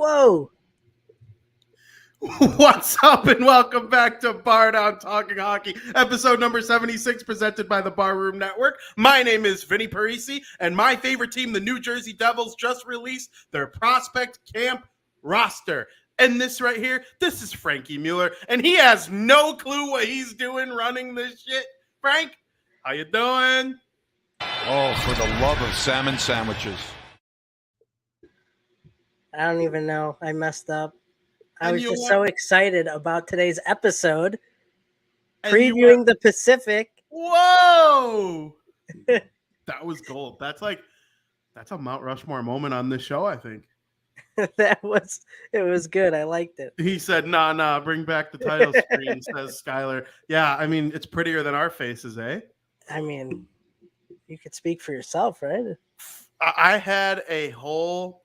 Whoa. What's up and welcome back to BarDown Talking Hockey, episode number 76, presented by the Barroom Network. My name is Vinny Parisi, and my favorite team, the New Jersey Devils, just released their prospect camp roster. And this right here, this is Frankie Mueller, and he has no clue what he's doing running this shit. Frank, how you doing? Oh, for the love of salmon sandwiches. I don't even know. I messed up. I And was you just want- so excited about today's episode, And you previewing want- the Pacific. Whoa! That was gold. That's a Mount Rushmore moment on this show, I think. It was good. I liked it. He said, nah, bring back the title screen, says Skylar. Yeah, I mean, it's prettier than our faces, eh? I mean, you could speak for yourself, right? I had a whole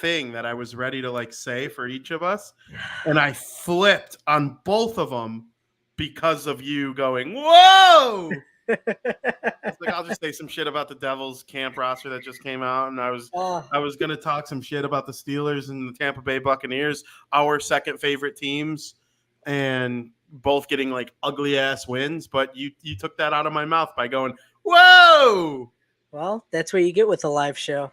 thing that I was ready to say for each of us, and I flipped on both of them because of you going, whoa! It's I'll just say some shit about the Devils camp roster that just came out, and I was gonna talk some shit about the Steelers and the Tampa Bay Buccaneers, our second favorite teams, and both getting ugly ass wins. But you took that out of my mouth by going, whoa! Well, that's what you get with a live show.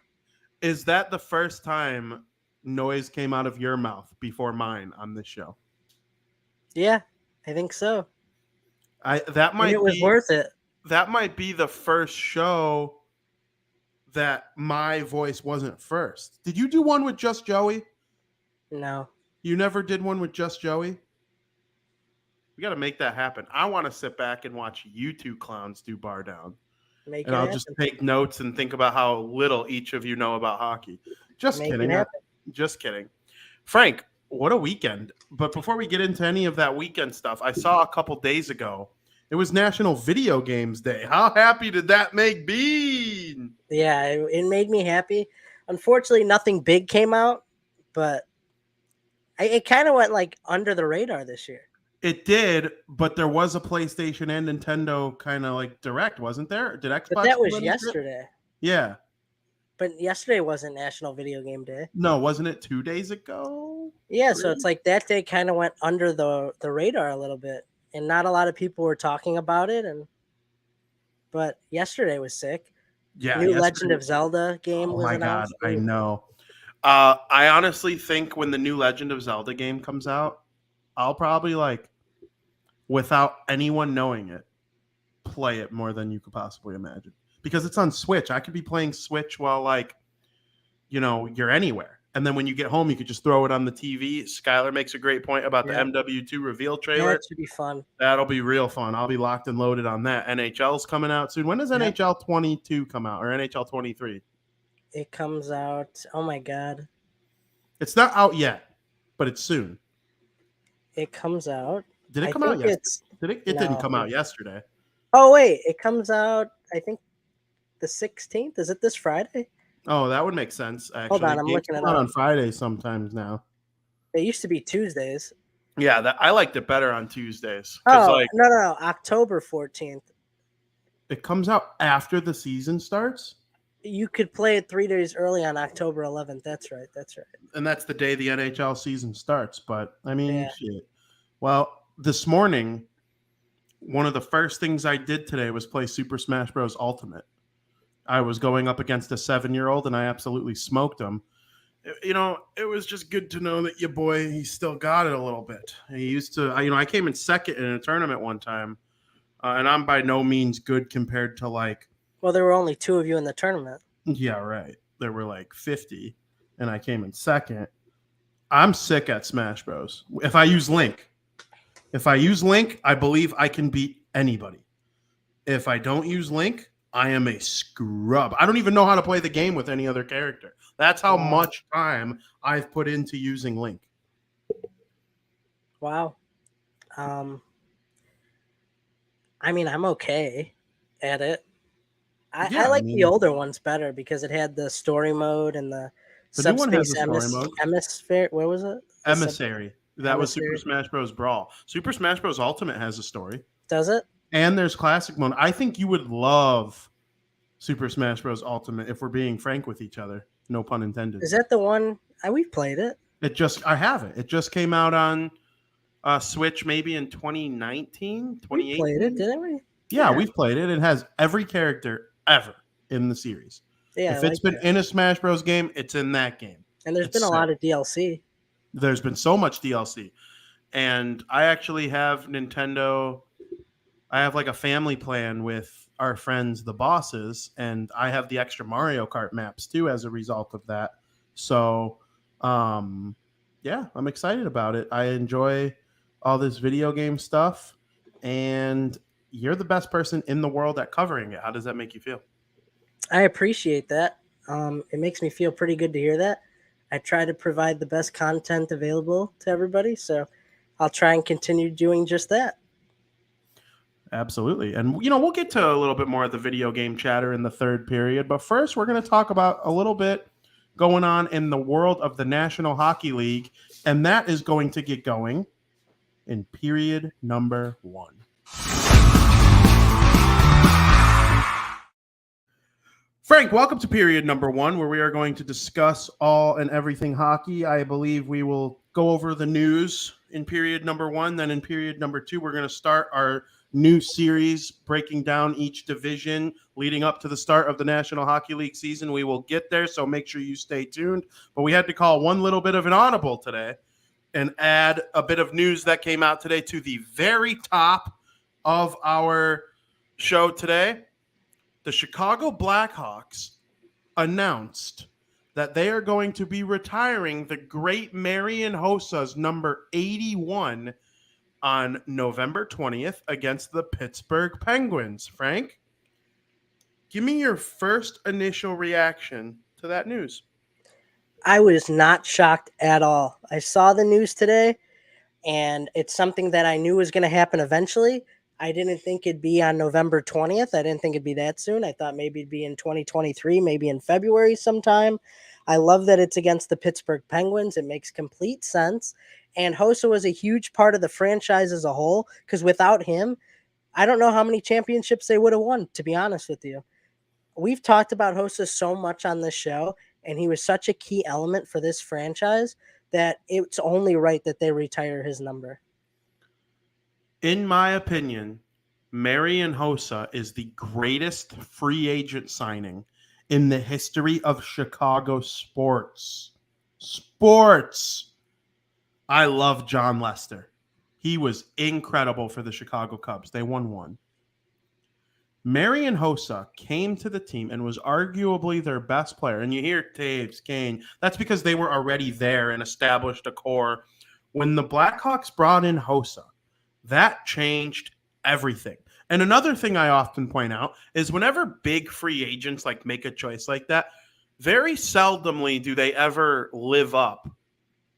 Is that the first time noise came out of your mouth before mine on this show? Yeah, I think so. It was worth it. That might be the first show that my voice wasn't first. Did you do one with just Joey? No. You never did one with just Joey? We got to make that happen. I want to sit back and watch you two clowns do bar down. And I'll just take notes and think about how little each of you know about hockey. Just kidding. Frank, what a weekend. But before we get into any of that weekend stuff, I saw a couple days ago, it was National Video Games Day. How happy did that make Bean? Yeah, it made me happy. Unfortunately, nothing big came out, but it kind of went under the radar this year. It did, but there was a PlayStation and Nintendo kind of direct, wasn't there? Did Xbox? But that was yesterday. Yeah. But yesterday wasn't National Video Game Day. No, wasn't it 2 days ago? Yeah, really? So it's that day kind of went under the radar a little bit, and not a lot of people were talking about it. But yesterday was sick. Yeah, New Legend of Zelda game was announced. Oh my God, I know. I honestly think when the new Legend of Zelda game comes out, I'll probably without anyone knowing it, play it more than you could possibly imagine. Because it's on Switch. I could be playing Switch while you're anywhere. And then when you get home, you could just throw it on the TV. Skylar makes a great point about the MW2 reveal trailer. That should be fun. That'll be real fun. I'll be locked and loaded on that. NHL's coming out soon. When does NHL 22 come out, or NHL 23? It comes out. Oh my God. It's not out yet, but it's soon. It comes out. Did it come out yesterday? It didn't come out yesterday. Oh wait, it comes out. I think the 16th. Is it this Friday? Oh, that would make sense. Actually, hold on, I'm looking it up. On Fridays sometimes now. It used to be Tuesdays. Yeah, I liked it better on Tuesdays. Oh no, October 14th. It comes out after the season starts. You could play it 3 days early on October 11th. That's right. And that's the day the NHL season starts. But I mean, shit. Well, this morning, one of the first things I did today was play Super Smash Bros. Ultimate. I was going up against a 7-year-old, and I absolutely smoked him. It was just good to know that your boy, he still got it a little bit. He used to, I came in second in a tournament one time, and I'm by no means good compared to Well, there were only 2 of you in the tournament. Yeah, right. There were 50, and I came in second. I'm sick at Smash Bros. If I use Link, I believe I can beat anybody. If I don't use Link, I am a scrub. I don't even know how to play the game with any other character. That's how much time I've put into using Link. Wow. I mean, I'm okay at it. I like the older ones better because it had the story mode and the subspace emissary. What was it? Emissary. That was Super Smash Bros. Brawl. Super Smash Bros. Ultimate has a story. Does it? And there's classic mode. I think you would love Super Smash Bros. Ultimate if we're being frank with each other. No pun intended. Is that the one? We've played it. I have it. It just came out on Switch maybe in 2019, 2018. We played it, didn't we? Yeah, we've played it. It has every character ever in the series. Yeah, if it's been in a Smash Bros. Game, it's in that game. And there's been a lot of DLC. There's been so much DLC. And I actually have Nintendo. I have like a family plan with our friends, the bosses, and I have the extra Mario Kart maps too as a result of that. So, yeah, I'm excited about it. I enjoy all this video game stuff, and you're the best person in the world at covering it. How does that make you feel? I appreciate that. It makes me feel pretty good to hear that. I try to provide the best content available to everybody, so I'll try and continue doing just that. Absolutely. And, we'll get to a little bit more of the video game chatter in the third period. But first, we're going to talk about a little bit going on in the world of the National Hockey League. And that is going to get going in period number 1. Frank, welcome to period number 1, where we are going to discuss all and everything hockey. I believe we will go over the news in period number 1. Then in period number 2, we're going to start our new series breaking down each division leading up to the start of the National Hockey League season. We will get there, so make sure you stay tuned. But we had to call one little bit of an audible today and add a bit of news that came out today to the very top of our show today. The Chicago Blackhawks announced that they are going to be retiring the great Marian Hossa's number 81 on November 20th against the Pittsburgh Penguins. Frank, give me your first initial reaction to that news. I was not shocked at all. I saw the news today, and it's something that I knew was going to happen eventually. I didn't think it'd be on November 20th. I didn't think it'd be that soon. I thought maybe it'd be in 2023, maybe in February sometime. I love that it's against the Pittsburgh Penguins. It makes complete sense. And Hossa was a huge part of the franchise as a whole, because without him, I don't know how many championships they would have won, to be honest with you. We've talked about Hossa so much on this show, and he was such a key element for this franchise that it's only right that they retire his number. In my opinion, Marian Hossa is the greatest free agent signing in the history of Chicago sports. I love John Lester. He was incredible for the Chicago Cubs. They won 1. Marian Hossa came to the team and was arguably their best player. And you hear Taves, Kane. That's because they were already there and established a core. When the Blackhawks brought in Hossa, that changed everything. And another thing I often point out is whenever big free agents make a choice like that, very seldomly do they ever live up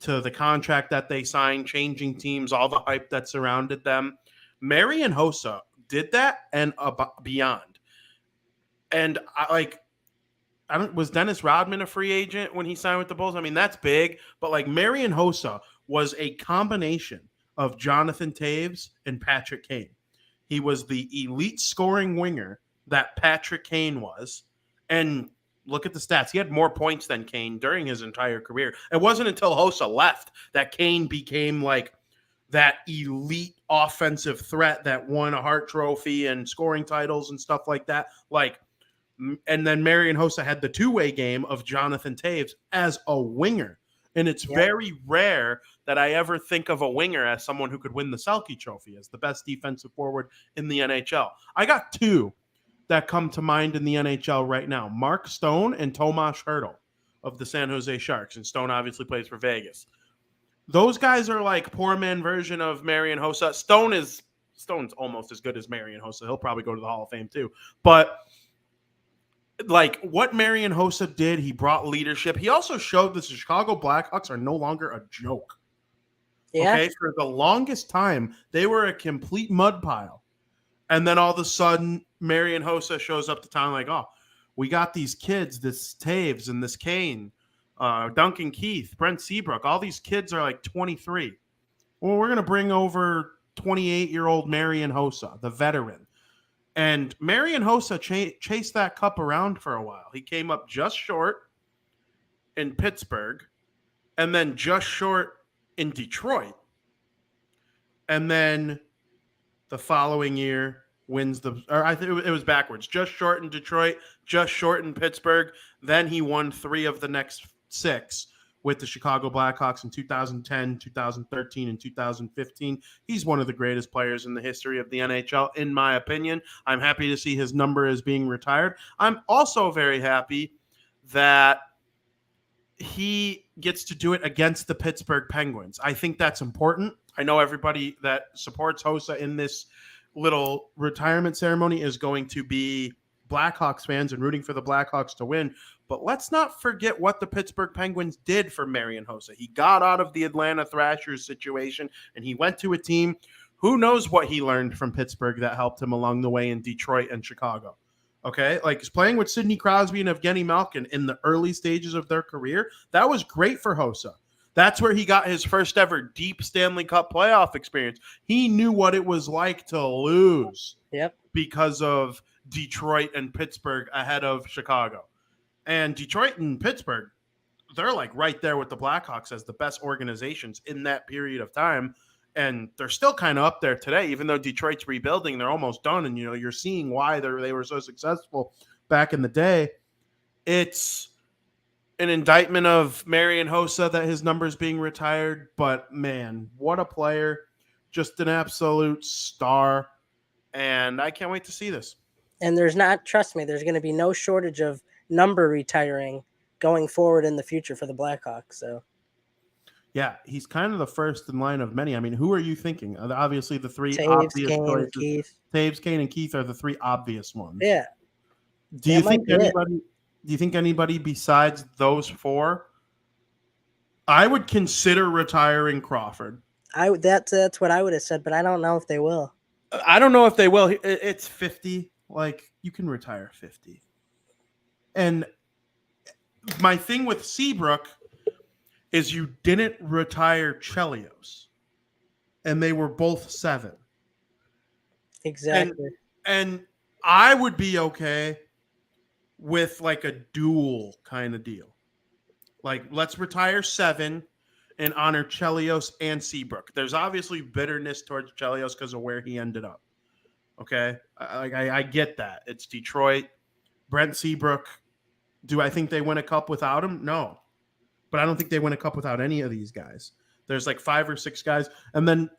to the contract that they signed, changing teams, all the hype that surrounded them. Marian Hossa did that and beyond. And was Dennis Rodman a free agent when he signed with the Bulls? I mean, that's big, but Marian Hossa was a combination of Jonathan Taves and Patrick Kane. He was the elite scoring winger that Patrick Kane was. And look at the stats. He had more points than Kane during his entire career. It wasn't until Hossa left that Kane became that elite offensive threat that won a Hart Trophy and scoring titles and stuff like that. And then Marian Hossa had the two-way game of Jonathan Taves as a winger. And it's very rare that I ever think of a winger as someone who could win the Selke Trophy as the best defensive forward in the NHL. I got 2 that come to mind in the NHL right now. Mark Stone and Tomas Hertl of the San Jose Sharks. And Stone obviously plays for Vegas. Those guys are poor man version of Marian Hossa. Stone's almost as good as Marian Hossa. He'll probably go to the Hall of Fame too. But what Marian Hossa did, he brought leadership. He also showed the Chicago Blackhawks are no longer a joke. Yeah. Okay, for the longest time, they were a complete mud pile. And then all of a sudden, Marian Hossa shows up to town oh, we got these kids, this Taves and this Kane, Duncan Keith, Brent Seabrook. All these kids are 23. Well, we're going to bring over 28-year-old Marian Hossa, the veteran. And Marian Hossa chased that cup around for a while. He came up just short in Pittsburgh. and then just short in Detroit. And then the following year wins I think it was backwards. Just short in Detroit, just short in Pittsburgh. Then he won 3 of the next 6 with the Chicago Blackhawks in 2010, 2013, and 2015. He's one of the greatest players in the history of the NHL, in my opinion. I'm happy to see his number is being retired. I'm also very happy that he gets to do it against the Pittsburgh Penguins. I think that's important. I know everybody that supports Hossa in this little retirement ceremony is going to be Blackhawks fans and rooting for the Blackhawks to win. But let's not forget what the Pittsburgh Penguins did for Marian Hossa. He got out of the Atlanta Thrashers situation and he went to a team. Who knows what he learned from Pittsburgh that helped him along the way in Detroit and Chicago. Okay, like he's playing with Sidney Crosby and Evgeny Malkin in the early stages of their career. That was great for Hossa. That's where he got his first ever deep Stanley Cup playoff experience. He knew what it was like to lose because of Detroit and Pittsburgh ahead of Chicago. And Detroit and Pittsburgh, they're like right there with the Blackhawks as the best organizations in that period of time. And they're still kind of up there today, even though Detroit's rebuilding. They're almost done. And, you're seeing why they were so successful back in the day. It's an indictment of Marian Hossa that his number's being retired. But, man, what a player. Just an absolute star. And I can't wait to see this. And trust me, there's going to be no shortage of number retiring going forward in the future for the Blackhawks. So. Yeah, he's kind of the first in line of many. I mean, who are you thinking? Obviously, the 3 Taves, obvious Kane, choices. Keith. Taves, Kane, and Keith are the 3 obvious ones. Yeah. Do you think anybody besides those 4? I would consider retiring Crawford. That's what I would have said, but I don't know if they will. I don't know if they will. It's 50. Like, you can retire 50. And my thing with Seabrook is you didn't retire Chelios, and they were both 7. Exactly. And I would be okay with like a dual kind of deal. Like, let's retire 7 and honor Chelios and Seabrook. There's obviously bitterness towards Chelios because of where he ended up. Okay? I get that. It's Detroit. Brent Seabrook. Do I think they win a cup without him? No. But I don't think they win a cup without any of these guys. There's like 5 or 6 guys. And then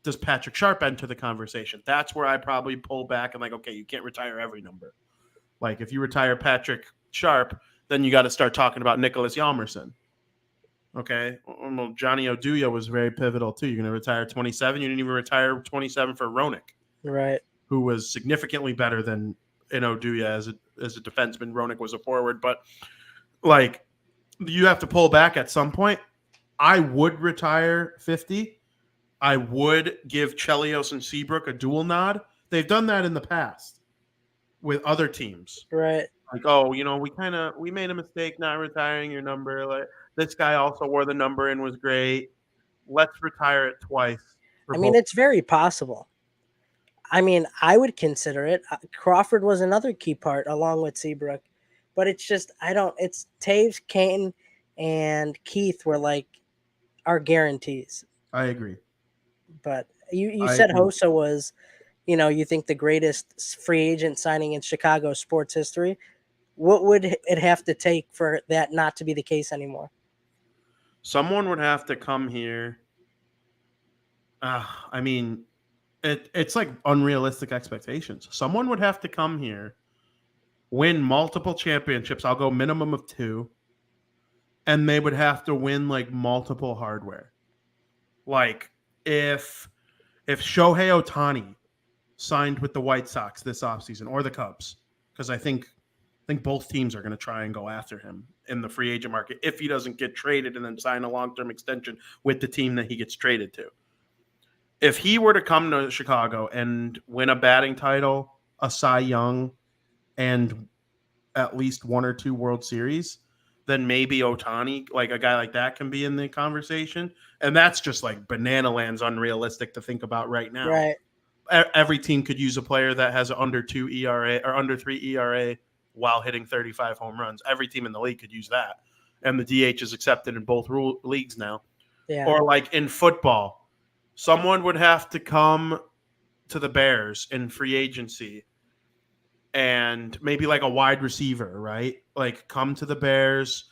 does Patrick Sharp enter the conversation? That's where I probably pull back and like, okay, you can't retire every number. Like if you retire Patrick Sharp, then you got to start talking about Nicholas Hjalmarsson. Okay? Well, Johnny Oduya was very pivotal too. You're going to retire 27. You didn't even retire 27 for Roenick. Right. Who was significantly better than in Oduya as a defenseman. Roenick was a forward. But like, you have to pull back at some point. I would retire 50. I would give Chelios and Seabrook a dual nod. They've done that in the past with other teams. Right. Like, oh, we made a mistake not retiring your number. Like, this guy also wore the number and was great. Let's retire it twice. I mean, it's very possible. I mean, I would consider it. Crawford was another key part along with Seabrook. But it's just, it's Taves, Kane, and Keith were like our guarantees. I agree. But you said Hossa was, you think the greatest free agent signing in Chicago sports history. What would it have to take for that not to be the case anymore? Someone would have to come here. I mean, it's like unrealistic expectations. Someone would have to come here, win multiple championships. I'll go minimum of 2. And they would have to win like multiple hardware. Like if Shohei Ohtani signed with the White Sox this offseason or the Cubs, because I think both teams are going to try and go after him in the free agent market if he doesn't get traded and then sign a long-term extension with the team that he gets traded to. If he were to come to Chicago and win a batting title, a Cy Young, and at least 1 or 2 World Series, then maybe Ohtani, like a guy like that, can be in the conversation. And that's just like banana land's unrealistic to think about right now. Right. Every team could use a player that has under 2 ERA or under 3 ERA while hitting 35 home runs. Every team in the league could use that. and the DH is accepted in both leagues now. Yeah. Or like in football, someone would have to come to the Bears in free agency and maybe like a wide receiver, right? Like come to the Bears,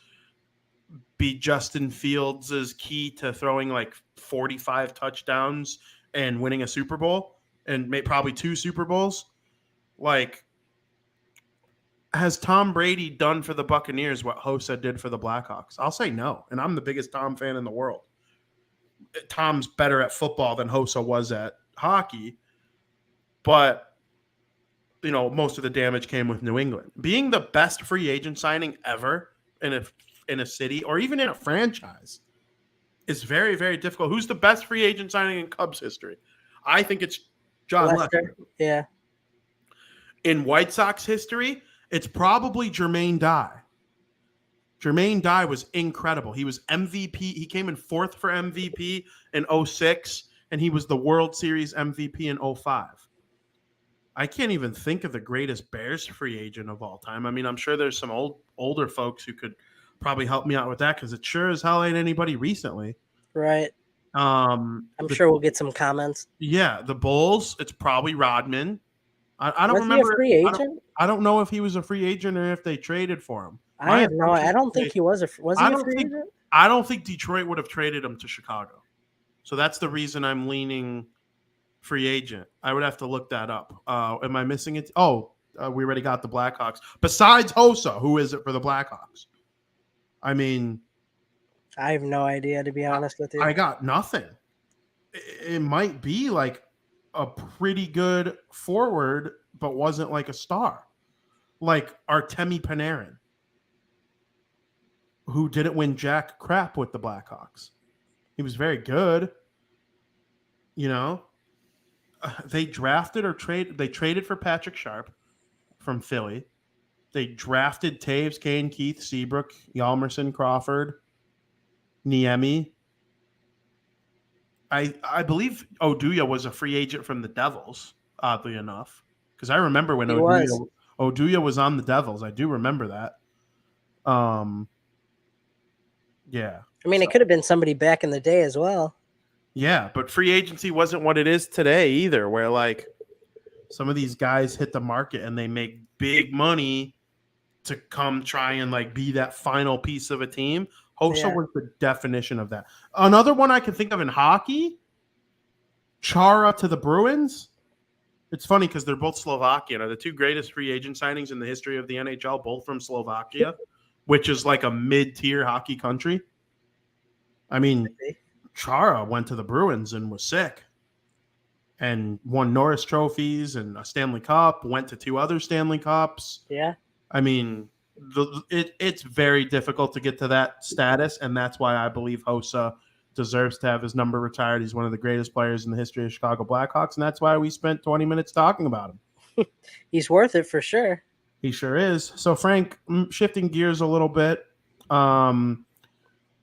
be Justin Fields' key to throwing like 45 touchdowns and winning a Super Bowl and probably 2 Super Bowls. Like, has Tom Brady done for the Buccaneers what Hossa did for the Blackhawks? I'll say no, and I'm the biggest Tom fan in the world. Tom's better at football than Hossa was at hockey, but most of the damage came with New England. Being the best free agent signing ever in a city or even in a franchise is very, very difficult. Who's the best free agent signing in Cubs history? I think it's John Lester. Yeah. In White Sox history, it's probably Jermaine Dye. Jermaine Dye was incredible. He was MVP. He came in 4th for MVP in 2006, and he was the World Series MVP in 2005. I can't even think of the greatest Bears free agent of all time. I mean, I'm sure there's some older folks who could probably help me out with that because it sure as hell ain't anybody recently. Right. I'm sure we'll get some comments. Yeah, the Bulls, it's probably Rodman. I don't remember. Was he a free agent? I don't know if he was a free agent or if they traded for him. I don't think he was a free agent? I don't think Detroit would have traded him to Chicago. So that's the reason I'm leaning free agent. I would have to look that up. Am I missing it? We already got the Blackhawks. Besides Hossa, who is it for the Blackhawks? I mean, I have no idea, to be honest with you. I got nothing. It might be like a pretty good forward, but wasn't like a star. Like Artemi Panarin, who didn't win jack crap with the Blackhawks. He was very good. They drafted they traded for Patrick Sharp from Philly. They drafted Taves, Kane, Keith, Seabrook, Yalmerson, Crawford, Niemi. I believe Oduya was a free agent from the Devils, oddly enough, because I remember when Oduya was on the Devils. I do remember that. Yeah. I mean, it could have been somebody back in the day as well. Yeah, but free agency wasn't what it is today either, where like some of these guys hit the market and they make big money to come try and like be that final piece of a team. Hossa was the definition of that. Another one I can think of in hockey, Chara to the Bruins. It's funny because they're both Slovakian. Are the 2 greatest free agent signings in the history of the NHL, both from Slovakia, which is like a mid-tier hockey country. I mean, Chara went to the Bruins and was sick and won Norris trophies and a Stanley Cup, went to 2 other Stanley Cups. Yeah. I mean, it's very difficult to get to that status, and that's why I believe Hossa deserves to have his number retired. He's one of the greatest players in the history of Chicago Blackhawks, and that's why we spent 20 minutes talking about him. He's worth it for sure. He sure is. So, Frank, shifting gears a little bit,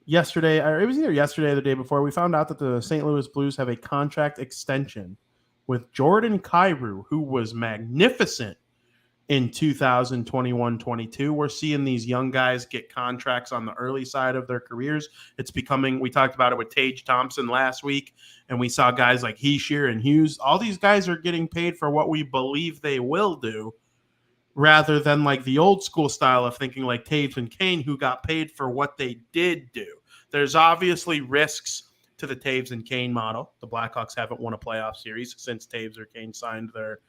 yesterday, or it was either yesterday or the day before, we found out that the St. Louis Blues have a contract extension with Jordan Kyrou, who was magnificent in 2021-22. We're seeing these young guys get contracts on the early side of their careers. It's becoming, we talked about it with Tage Thompson last week, and we saw guys like Heishier and Hughes. All these guys are getting paid for what we believe they will do, rather than like the old school style of thinking like Taves and Kane, who got paid for what they did do. There's obviously risks to the Taves and Kane model. The Blackhawks haven't won a playoff series since Taves or Kane signed their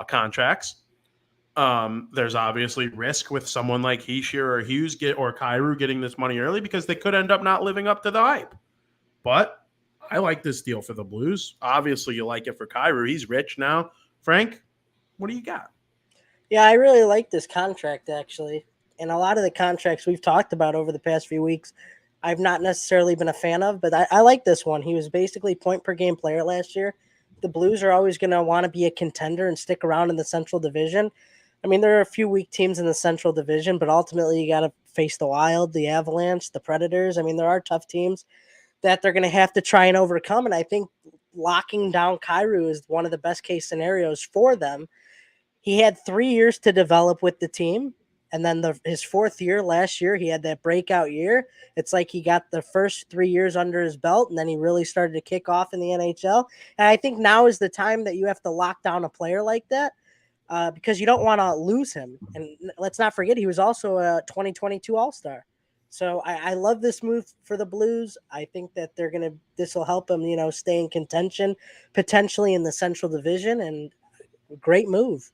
contracts. There's obviously risk with someone like Heishier or Hughes or Kyrou getting this money early because they could end up not living up to the hype. But I like this deal for the Blues. Obviously, you like it for Kyrou. He's rich now. Frank, what do you got? Yeah, I really like this contract, actually. And a lot of the contracts we've talked about over the past few weeks, I've not necessarily been a fan of, but I like this one. He was basically point-per-game player last year. The Blues are always going to want to be a contender and stick around in the Central Division. I mean, there are a few weak teams in the Central Division, but ultimately you got to face the Wild, the Avalanche, the Predators. I mean, there are tough teams that they're going to have to try and overcome, and I think locking down Kyrou is one of the best-case scenarios for them. He had 3 years to develop with the team. And then his fourth year last year, he had that breakout year. It's like he got the first 3 years under his belt, and then he really started to kick off in the NHL. And I think now is the time that you have to lock down a player like that because you don't want to lose him. And let's not forget, he was also a 2022 All-Star. So I love this move for the Blues. I think that this will help them, stay in contention, potentially in the Central Division, and great move.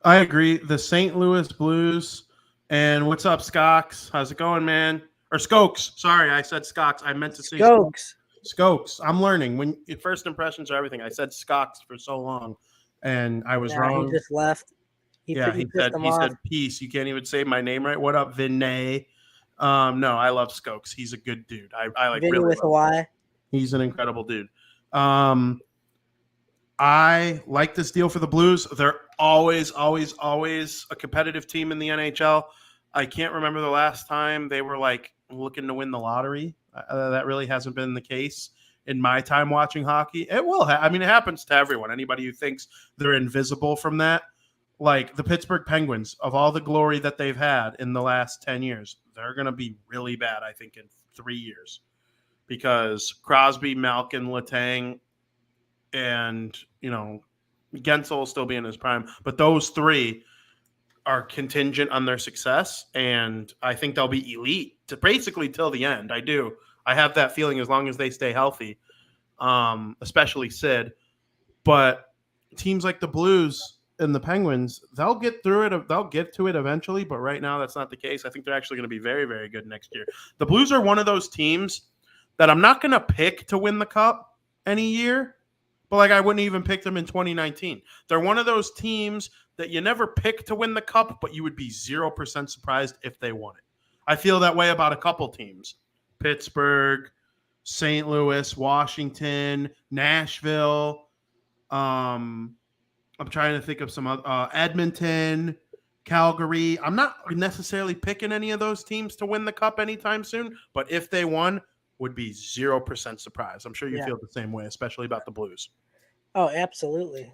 I agree. The St. Louis Blues. And what's up, Skokes? How's it going, man? Or Skokes. Sorry, I said Skokes. I meant to say Skokes. Skokes. I'm learning. When first impressions are everything. I said Skokes for so long, and I was wrong. He just left. He said peace. You can't even say my name right. What up, Vinay? No, I love Skokes. He's a good dude. I like Vinny really with a Y. He's an incredible dude. I like this deal for the Blues. They're always a competitive team in the NHL. I can't remember the last time they were like looking to win the lottery. That really hasn't been the case in my time watching hockey. It will. It happens to everyone. Anybody who thinks they're invisible from that, like the Pittsburgh Penguins, of all the glory that they've had in the last 10 years, they're going to be really bad, I think, in 3 years because Crosby, Malkin, Letang, and Gensel will still be in his prime, but those three are contingent on their success, and I think they'll be elite to basically till the end. I do. I have that feeling as long as they stay healthy, especially Sid. But teams like the Blues and the Penguins, they'll get through it. They'll get to it eventually, but right now that's not the case. I think they're actually going to be very, very good next year. The Blues are one of those teams that I'm not going to pick to win the Cup any year, but I wouldn't even pick them in 2019. They're one of those teams that you never pick to win the Cup, but you would be 0% surprised if they won it. I feel that way about a couple teams. Pittsburgh, St. Louis, Washington, Nashville. I'm trying to think of some Edmonton, Calgary. I'm not necessarily picking any of those teams to win the Cup anytime soon, but if they won, would be 0% surprised. I'm sure you feel the same way, especially about the Blues. Oh, absolutely.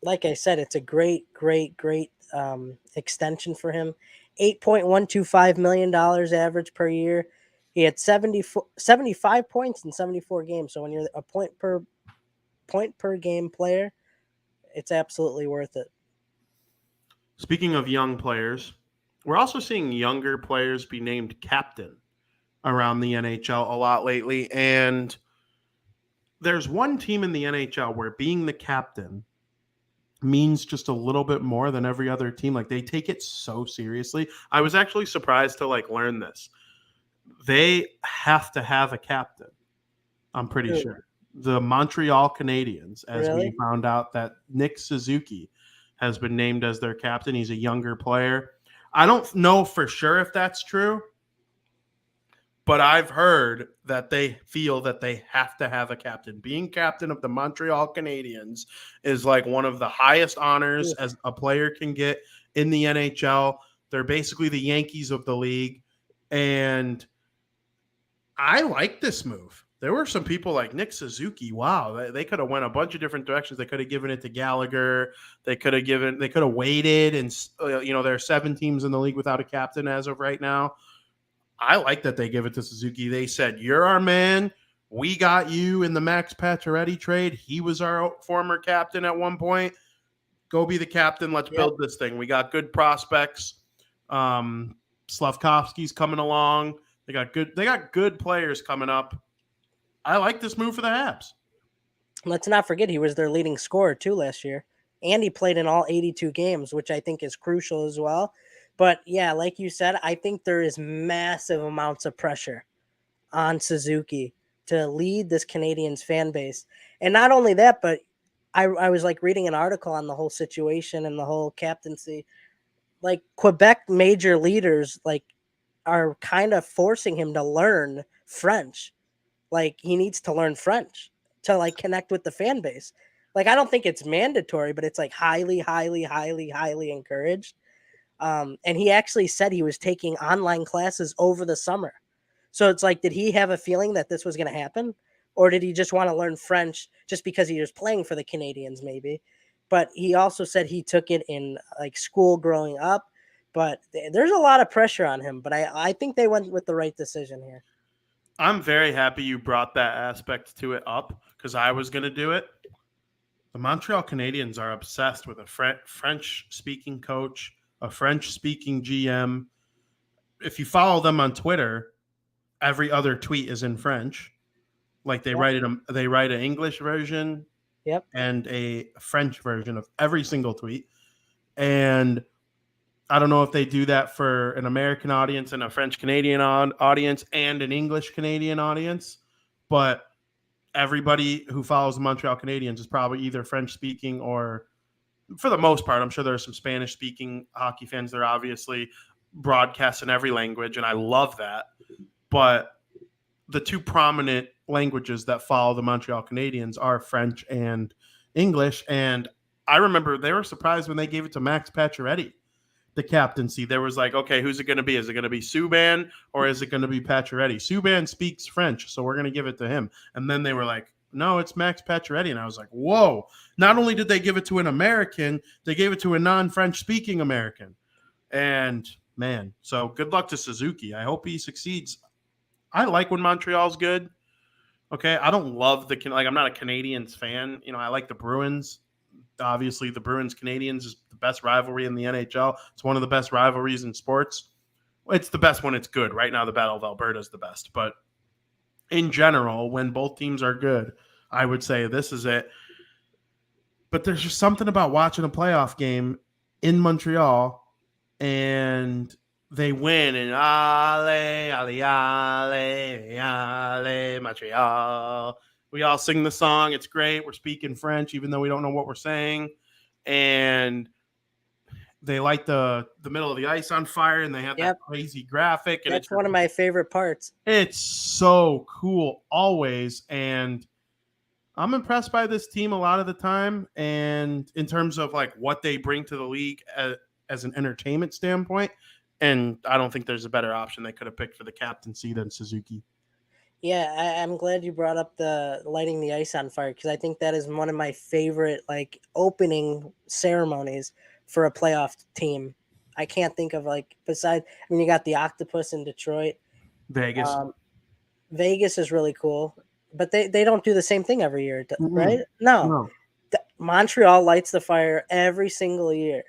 Like I said, it's a great extension for him. $8.125 million average per year. He had 75 points in 74 games. So when you're a point per game player, it's absolutely worth it. Speaking of young players, we're also seeing younger players be named captain around the NHL a lot lately. And there's one team in the NHL where being the captain means just a little bit more than every other team. They take it so seriously. I was actually surprised to learn this. They have to have a captain. I'm pretty sure. The Montreal Canadiens, as we found out that Nick Suzuki has been named as their captain. He's a younger player. I don't know for sure if that's true, but I've heard that they feel that they have to have a captain. Being captain of the Montreal Canadiens is one of the highest honors as a player can get in the NHL. They're basically the Yankees of the league. And I like this move. There were some people like Nick Suzuki. Wow, they could have went a bunch of different directions. They could have given it to Gallagher. They could have waited. And, there are 7 teams in the league without a captain as of right now. I like that they give it to Suzuki. They said, you're our man. We got you in the Max Pacioretty trade. He was our former captain at one point. Go be the captain. Let's build this thing. We got good prospects. Slavkovsky's coming along. They got good players coming up. I like this move for the Habs. Let's not forget he was their leading scorer too last year. And he played in all 82 games, which I think is crucial as well. But yeah, like you said, I think there is massive amounts of pressure on Suzuki to lead this Canadiens fan base. And not only that, but I was reading an article on the whole situation and the whole captaincy. Quebec major leaders are kind of forcing him to learn French. He needs to learn French to connect with the fan base. I don't think it's mandatory, but it's highly, highly, highly, highly encouraged. And he actually said he was taking online classes over the summer. So it's did he have a feeling that this was going to happen? Or did he just want to learn French just because he was playing for the Canadiens maybe? But he also said he took it in school growing up. But there's a lot of pressure on him. But I think they went with the right decision here. I'm very happy you brought that aspect to it up because I was going to do it. The Montreal Canadiens are obsessed with a French-speaking coach, a French-speaking GM. If you follow them on Twitter, every other tweet is in French. Like they write an English version and a French version of every single tweet. And I don't know if they do that for an American audience and a French Canadian audience and an English Canadian audience, but everybody who follows the Montreal Canadiens is probably either French speaking or, for the most part, I'm sure there are some Spanish speaking hockey fans. They're obviously broadcast in every language, and I love that. But the two prominent languages that follow the Montreal Canadiens are French and English. And I remember they were surprised when they gave it to Max Pacioretty, the captaincy. There was like, okay, who's it going to be? Is it going to be Subban or is it going to be Pacioretty? Subban speaks French, so we're going to give it to him. And then they were like, no, it's Max Pacioretty. And I was like, whoa. Not only did they give it to an American, they gave it to a non-French speaking American. And man, so good luck to Suzuki. I hope he succeeds. I like when Montreal's good. Okay, I don't love I'm not a Canadiens fan. I like the Bruins. Obviously, the Bruins-Canadiens is the best rivalry in the NHL. It's one of the best rivalries in sports. It's the best when it's good. Right now, the Battle of Alberta is the best. But in general, when both teams are good, I would say this is it. But there's just something about watching a playoff game in Montreal and they win and ale, Montreal. We all sing the song. It's great. We're speaking French, even though we don't know what we're saying. And they light the middle of the ice on fire, and they have that crazy graphic. And that's one of my favorite parts. It's so cool always. And I'm impressed by this team a lot of the time. And in terms of like what they bring to the league as an entertainment standpoint. And I don't think there's a better option they could have picked for the captaincy than Suzuki. Yeah, I'm glad you brought up the lighting the ice on fire because I think that is one of my favorite like opening ceremonies for a playoff team. I can't think of besides. I mean, you got the Octopus in Detroit, Vegas. Vegas is really cool, but they don't do the same thing every year, right? No. Montreal lights the fire every single year.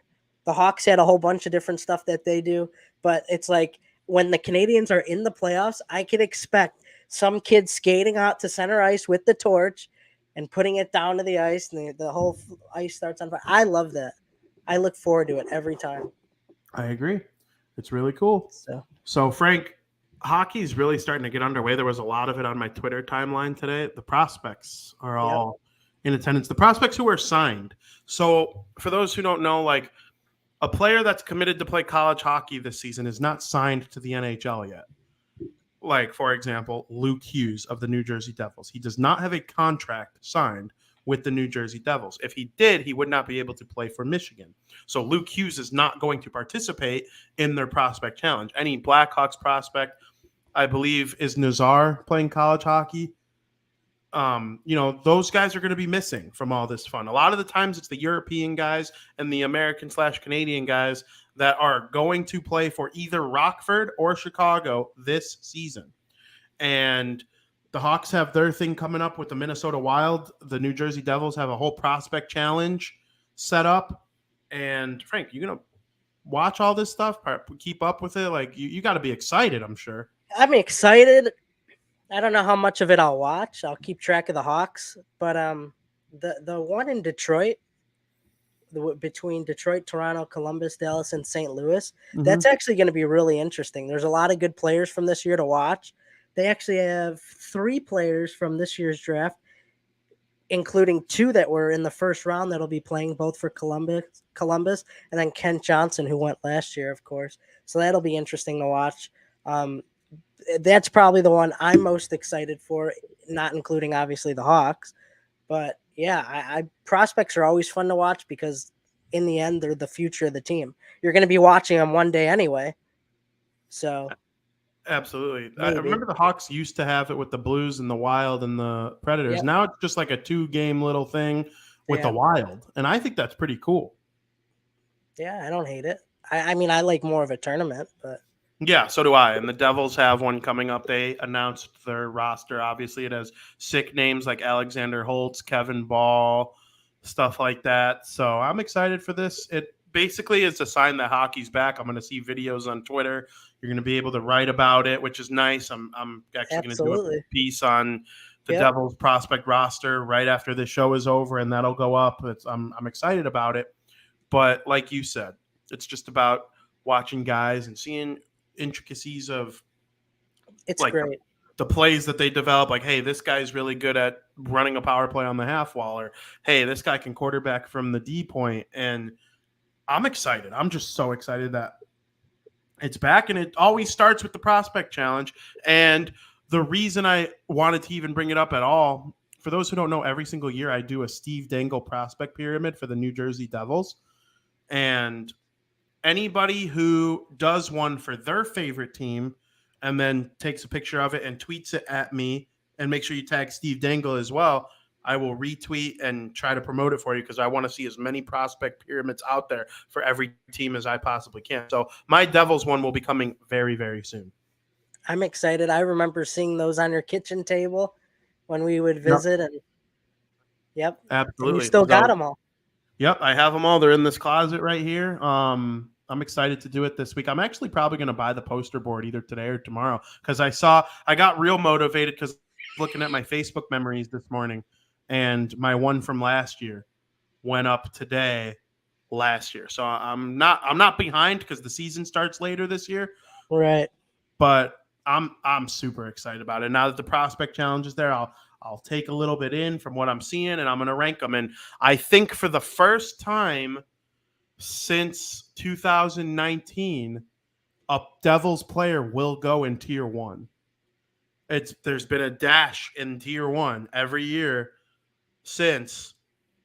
The Hawks had a whole bunch of different stuff that they do, but it's like when the Canadiens are in the playoffs, I could expect some kid skating out to center ice with the torch and putting it down to the ice, and the whole ice starts on fire. I love that. I look forward to it every time. I agree. It's really cool. So Frank, hockey is really starting to get underway. There was a lot of it on my Twitter timeline today. The prospects are all in attendance. The prospects who are signed. So for those who don't know, a player that's committed to play college hockey this season is not signed to the NHL yet. Like, for example, Luke Hughes of the New Jersey Devils. He does not have a contract signed with the New Jersey Devils. If he did, he would not be able to play for Michigan. So Luke Hughes is not going to participate in their prospect challenge. Any Blackhawks prospect, I believe, is Nazar playing college hockey. Those guys are going to be missing from all this fun. A lot of the times it's the European guys and the American/Canadian guys that are going to play for either Rockford or Chicago this season. And the Hawks have their thing coming up with the Minnesota Wild. The New Jersey Devils have a whole prospect challenge set up. And Frank, you going to watch all this stuff, keep up with it? You got to be excited, I'm sure. I'm excited. I don't know how much of it I'll watch. I'll keep track of the Hawks, but the one in Detroit, between Detroit, Toronto, Columbus, Dallas, and St. Louis, that's actually going to be really interesting. There's a lot of good players from this year to watch. They actually have 3 players from this year's draft, including 2 that were in the first round that'll be playing both for Columbus, and then Kent Johnson, who went last year, of course. So that'll be interesting to watch. That's probably the one I'm most excited for, not including obviously the Hawks. But yeah, prospects are always fun to watch because in the end, they're the future of the team. You're going to be watching them one day anyway. So absolutely. I remember the Hawks used to have it with the Blues and the Wild and the Predators. Now it's just like a 2-game little thing with the Wild. And I think that's pretty cool. Yeah, I don't hate it. I mean, I like more of a tournament, but Yeah, so do I. And the Devils have one coming up. They announced their roster. Obviously, it has sick names like Alexander Holtz, Kevin Ball, stuff like that. So I'm excited for this. It basically is a sign that hockey's back. I'm going to see videos on Twitter. You're going to be able to write about it, which is nice. I'm actually going to do a absolutely. piece on the Yep. Devils prospect roster right after the show is over, and that'll go up. I'm excited about it. But like you said, it's just about watching guys and seeing intricacies of It's like great. the plays that they develop. Like, hey, this guy's really good at running a power play on the half wall, or hey, this guy can quarterback from the D point. And I'm excited. I'm just so excited that it's back, and it always starts with the prospect challenge. And the reason I wanted to even bring it up at all, for those who don't know, every single year I do a Steve Dangle prospect pyramid for the New Jersey Devils. And anybody who does one for their favorite team and then takes a picture of it and tweets it at me, and make sure you tag Steve Dangle as well, I will retweet and try to promote it for you, because I want to see as many prospect pyramids out there for every team as I possibly can. So my Devils one will be coming very, very soon. I'm excited. I remember seeing those on your kitchen table when we would visit, and yep, and you Absolutely. still got So, them all. yep, I have them all. They're in this closet right here. I'm excited to do it this week. I'm actually probably going to buy the poster board either today or tomorrow, because I got real motivated because looking at my Facebook memories this morning, and my one from last year went up today last year. So I'm not behind because the season starts later this year, Right. but I'm super excited about it. Now that the prospect challenge is there, I'll take a little bit in from what I'm seeing, and I'm going to rank them. And I think for the first time since 2019, a Devils player will go in tier 1. There's been a dash in tier 1 every year since,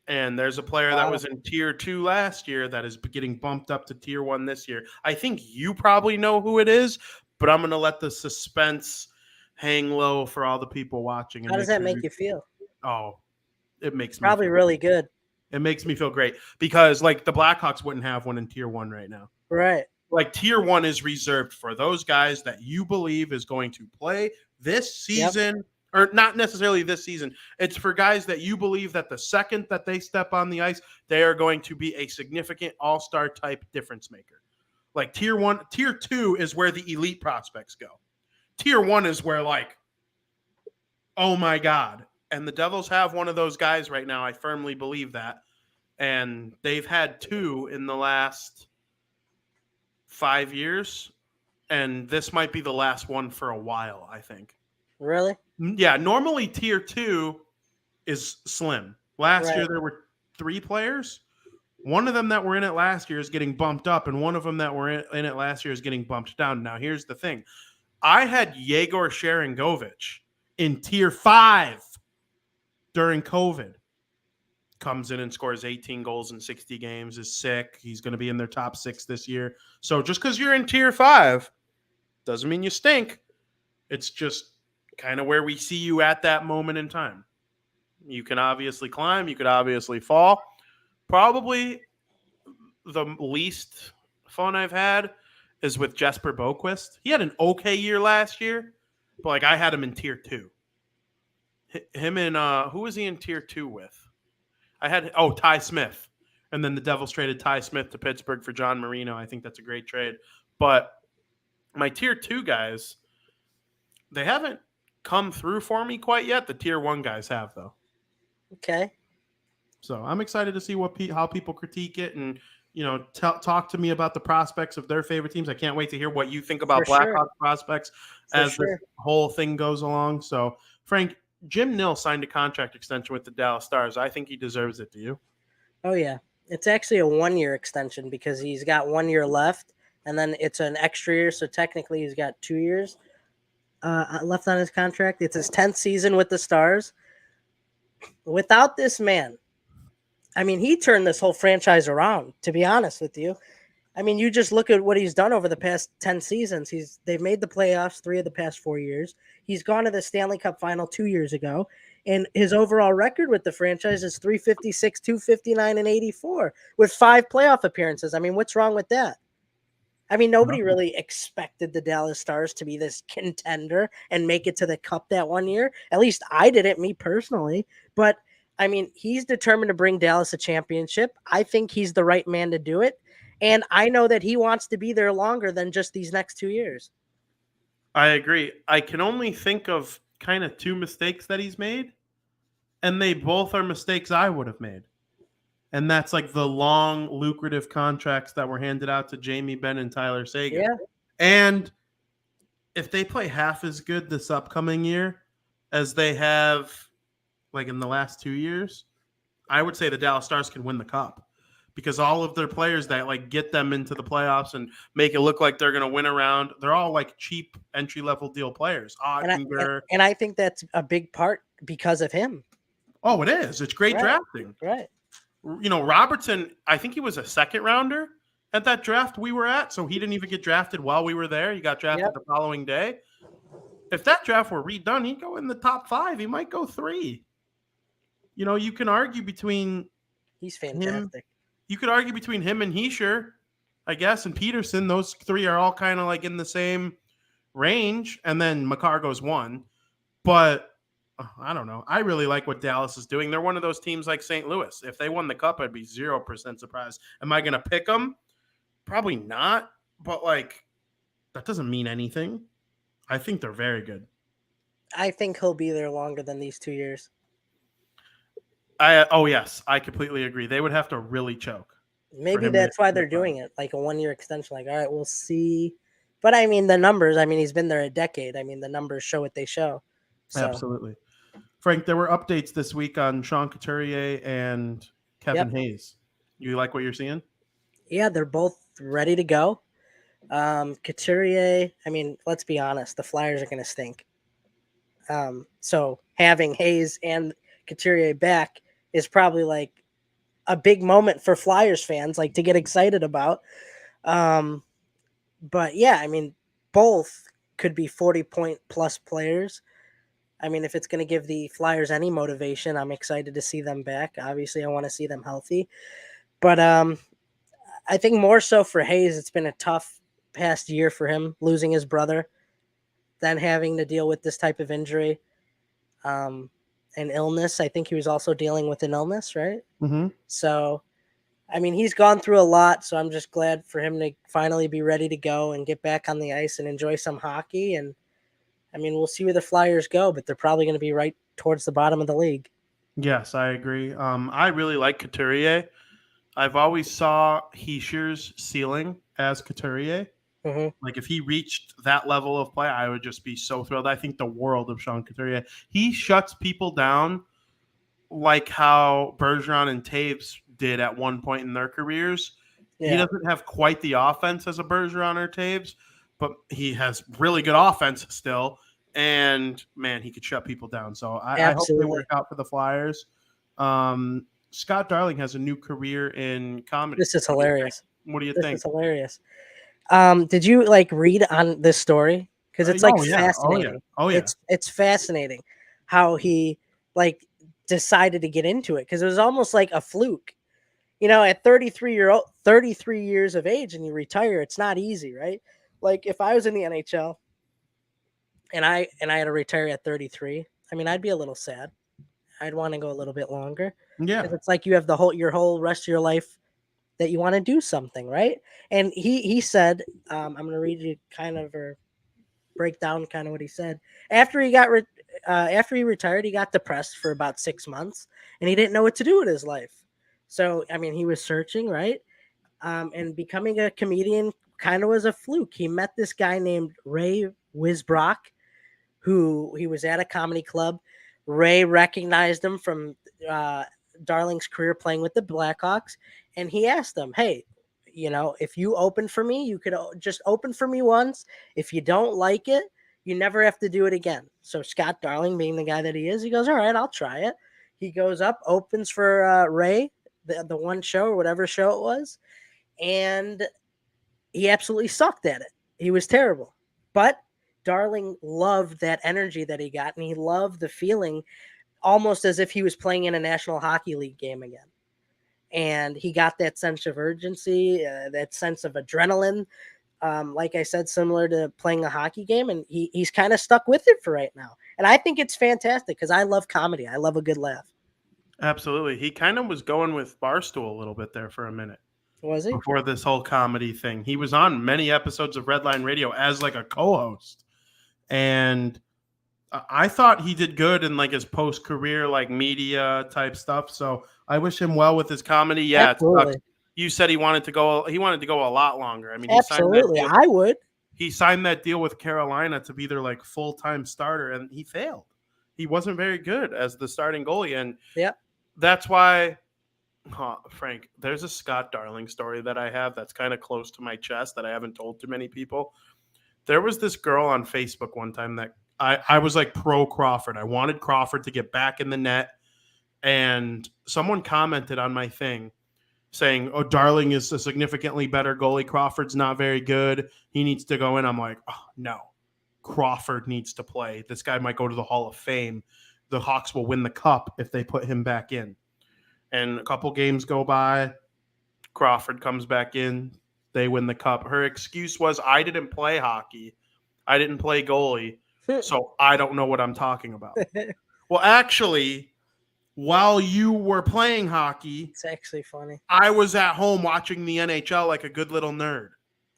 and there's a player that was in tier 2 last year that is getting bumped up to tier 1 this year. I think you probably know who it is, but I'm going to let the suspense hang low for all the people watching. And How does that make you feel? Oh, it makes me Probably feel really good. It makes me feel great, because like the Blackhawks wouldn't have one in tier 1 right now. Right. Like tier 1 is reserved for those guys that you believe is going to play this season, or not necessarily this season. It's for guys that you believe that the second that they step on the ice, they are going to be a significant all-star type difference maker. Like tier 1, tier 2 is where the elite prospects go. Tier 1 is where, like, oh my God. And the Devils have one of those guys right now. I firmly believe that. And they've had 2 in the last 5 years. And this might be the last one for a while, I think. Really? Yeah, normally tier 2 is slim. Last year Right. there were 3 players. One of them that were in it last year is getting bumped up, and one of them that were in it last year is getting bumped down. Now, here's the thing. I had Yegor Sharangovich in tier 5 during COVID. Comes in and scores 18 goals in 60 games, is sick. He's going to be in their top 6 this year. So just because you're in tier 5 doesn't mean you stink. It's just kind of where we see you at that moment in time. You can obviously climb. You could obviously fall. Probably the least fun I've had is with Jesper Boquist. He had an okay year last year, but like I had him in tier 2. Him and who was he in tier 2 with? I had Ty Smith, and then the Devils traded Ty Smith to Pittsburgh for John Marino. I think that's a great trade. But my tier 2 guys, they haven't come through for me quite yet. The tier 1 guys have, though. Okay. So I'm excited to see how people critique it, and talk to me about the prospects of their favorite teams. I can't wait to hear what you think about Blackhawks prospects as the whole thing goes along. So, Frank, Jim Nill signed a contract extension with the Dallas Stars. I think he deserves it. Do you? Oh, yeah. It's actually a 1-year extension because he's got 1 year left, and then it's an extra year. So technically he's got 2 years left on his contract. It's his 10th season with the Stars. Without this man, I mean, he turned this whole franchise around, to be honest with you. I mean, you just look at what he's done over the past 10 seasons. They've made the playoffs 3 of the past 4 years. He's gone to the Stanley Cup final 2 years ago. And his overall record with the franchise is 356, 259, and 84 with 5 playoff appearances. I mean, what's wrong with that? I mean, nobody really expected the Dallas Stars to be this contender and make it to the Cup that one year. At least I didn't, me personally. But I mean, he's determined to bring Dallas a championship. I think he's the right man to do it. And I know that he wants to be there longer than just these next 2 years. I agree. I can only think of kind of two mistakes that he's made, and they both are mistakes I would have made. And that's like the long, lucrative contracts that were handed out to Jamie Benn and Tyler Seguin. Yeah. And if they play half as good this upcoming year as they have like in the last 2 years, I would say the Dallas Stars can win the Cup, because all of their players that like get them into the playoffs and make it look like they're going to win a round, they're all like cheap entry-level deal players. And I think that's a big part because of him. Oh, it is. It's great drafting. Right. You know, Robertson, I think he was a second rounder at that draft we were at, so he didn't even get drafted while we were there. He got drafted the following day. If that draft were redone, he'd go in the top 5. He might go 3. You know, you can argue between he's fantastic. You could argue between him and Heischer, I guess, and Peterson. Those 3 are all kind of like in the same range, and then Makar goes 1. But I don't know. I really like what Dallas is doing. They're one of those teams like St. Louis. If they won the Cup, I'd be 0% surprised. Am I going to pick them? Probably not. But, like, that doesn't mean anything. I think they're very good. I think he'll be there longer than these 2 years. Yes, I completely agree. They would have to really choke. Maybe that's why they're doing it, like a 1-year extension. Like, all right, we'll see. But, I mean, the numbers, I mean, he's been there a decade. I mean, the numbers show what they show. So. Absolutely. Frank, there were updates this week on Sean Couturier and Kevin Hayes. You like what you're seeing? Yeah, they're both ready to go. Couturier, I mean, let's be honest, the Flyers are going to stink. So having Hayes and Couturier back is probably like a big moment for Flyers fans, like to get excited about. But yeah, I mean, both could be 40-point plus players. I mean, if it's going to give the Flyers any motivation, I'm excited to see them back. Obviously, I want to see them healthy. But I think more so for Hayes, it's been a tough past year for him, losing his brother, then having to deal with this type of injury and illness. I think he was also dealing with an illness, right? Mm-hmm. So, I mean, he's gone through a lot, so I'm just glad for him to finally be ready to go and get back on the ice and enjoy some hockey. And I mean, we'll see where the Flyers go, but they're probably going to be right towards the bottom of the league. Yes, I agree. I really like Couturier. I've always saw Heischer's ceiling as Couturier. Mm-hmm. Like, if he reached that level of play, I would just be so thrilled. I think the world of Sean Couturier. He shuts people down like how Bergeron and Taves did at one point in their careers. Yeah. He doesn't have quite the offense as a Bergeron or Taves, but he has really good offense still. And, man, he could shut people down. So I hope they work out for the Flyers. Scott Darling has a new career in comedy. This is hilarious. What do you think? This is hilarious. Did you read on this story? Because it's fascinating. Oh yeah. It's fascinating how he decided to get into it, because it was almost like a fluke. You know, at 33 years of age and you retire, it's not easy, right? Like, if I was in the NHL and I had to retire at 33, I mean, I'd be a little sad. I'd want to go a little bit longer. Yeah. It's like you have your whole rest of your life that you want to do something, right? And he said, I'm going to read you or break down kind of what he said. After he retired, he got depressed for about 6 months, and he didn't know what to do with his life. So, I mean, he was searching, right? And becoming a comedian kind of was a fluke. He met this guy named Ray Wisbrock, who he was at a comedy club. Ray recognized him from Darling's career playing with the Blackhawks, and he asked him, hey, if you open for me, you could just open for me once. If you don't like it, you never have to do it again. So Scott Darling, being the guy that he is, he goes, all right, I'll try it. He goes up, opens for Ray, the one show or whatever show it was, and he absolutely sucked at it. He was terrible. But Darling loved that energy that he got, and he loved the feeling almost as if he was playing in a National Hockey League game again. And he got that sense of urgency, that sense of adrenaline. Like I said, similar to playing a hockey game, and he's kind of stuck with it for right now. And I think it's fantastic because I love comedy. I love a good laugh. Absolutely. He kind of was going with Barstool a little bit there for a minute. Was he? Before this whole comedy thing. He was on many episodes of Redline Radio as like a co-host. And I thought he did good in like his post-career like media type stuff. So I wish him well with his comedy. Yeah, Absolutely. you said he wanted to go a lot longer. I mean, Absolutely. I would. He signed that deal with Carolina to be their like full-time starter, and he failed. He wasn't very good as the starting goalie, and that's why, Frank, there's a Scott Darling story that I have that's kind of close to my chest that I haven't told to many people. There was this girl on Facebook one time that I was like pro Crawford. I wanted Crawford to get back in the net, and someone commented on my thing saying, "Oh, Darling is a significantly better goalie. Crawford's not very good. He needs to go in." I'm like, oh, no. Crawford needs to play. This guy might go to the Hall of Fame. The Hawks will win the cup if they put him back in. And a couple games go by. Crawford comes back in. They win the cup. Her excuse was, I didn't play hockey. I didn't play goalie. So I don't know what I'm talking about. Well, actually, while you were playing hockey, it's actually funny. I was at home watching the NHL like a good little nerd.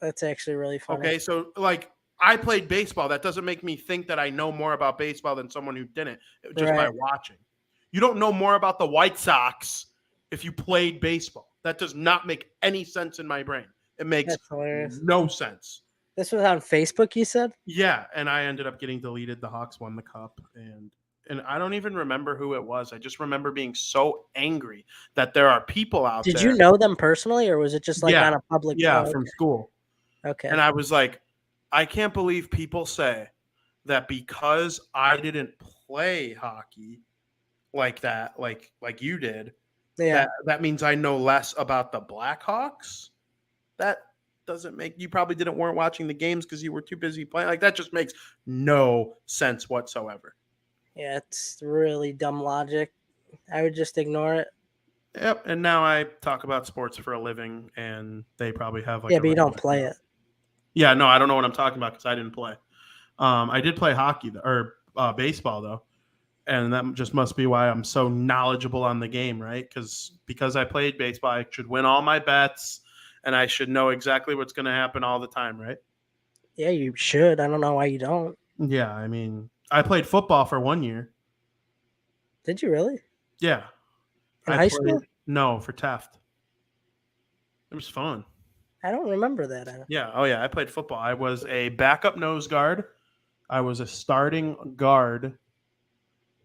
That's actually really funny. Okay, so like I played baseball. That doesn't make me think that I know more about baseball than someone who didn't, just by watching. You don't know more about the White Sox if you played baseball. That does not make any sense in my brain. It makes no sense. This was on Facebook, you said? Yeah, and I ended up getting deleted. The Hawks won the cup, and I don't even remember who it was. I just remember being so angry that there are people out there. Did you know them personally, or was it just like on a public? Yeah, from school. Okay. And I was like, I can't believe people say that because I didn't play hockey like that, like you did, that means I know less about the Blackhawks. That doesn't make you probably weren't watching the games because you were too busy playing. Like that just makes no sense whatsoever. Yeah, it's really dumb logic. I would just ignore it. Yep. And now I talk about sports for a living, and they probably have like but you don't play it. Yeah, no, I don't know what I'm talking about because I didn't play. I did play hockey or baseball though, and that just must be why I'm so knowledgeable on the game, right? Because I played baseball, I should win all my bets, and I should know exactly what's going to happen all the time, right? Yeah, you should. I don't know why you don't. Yeah, I mean, I played football for 1 year. Did you really? Yeah. In high school? No, for Taft. It was fun. I don't remember that. Yeah. Oh, yeah. I played football. I was a backup nose guard. I was a starting guard.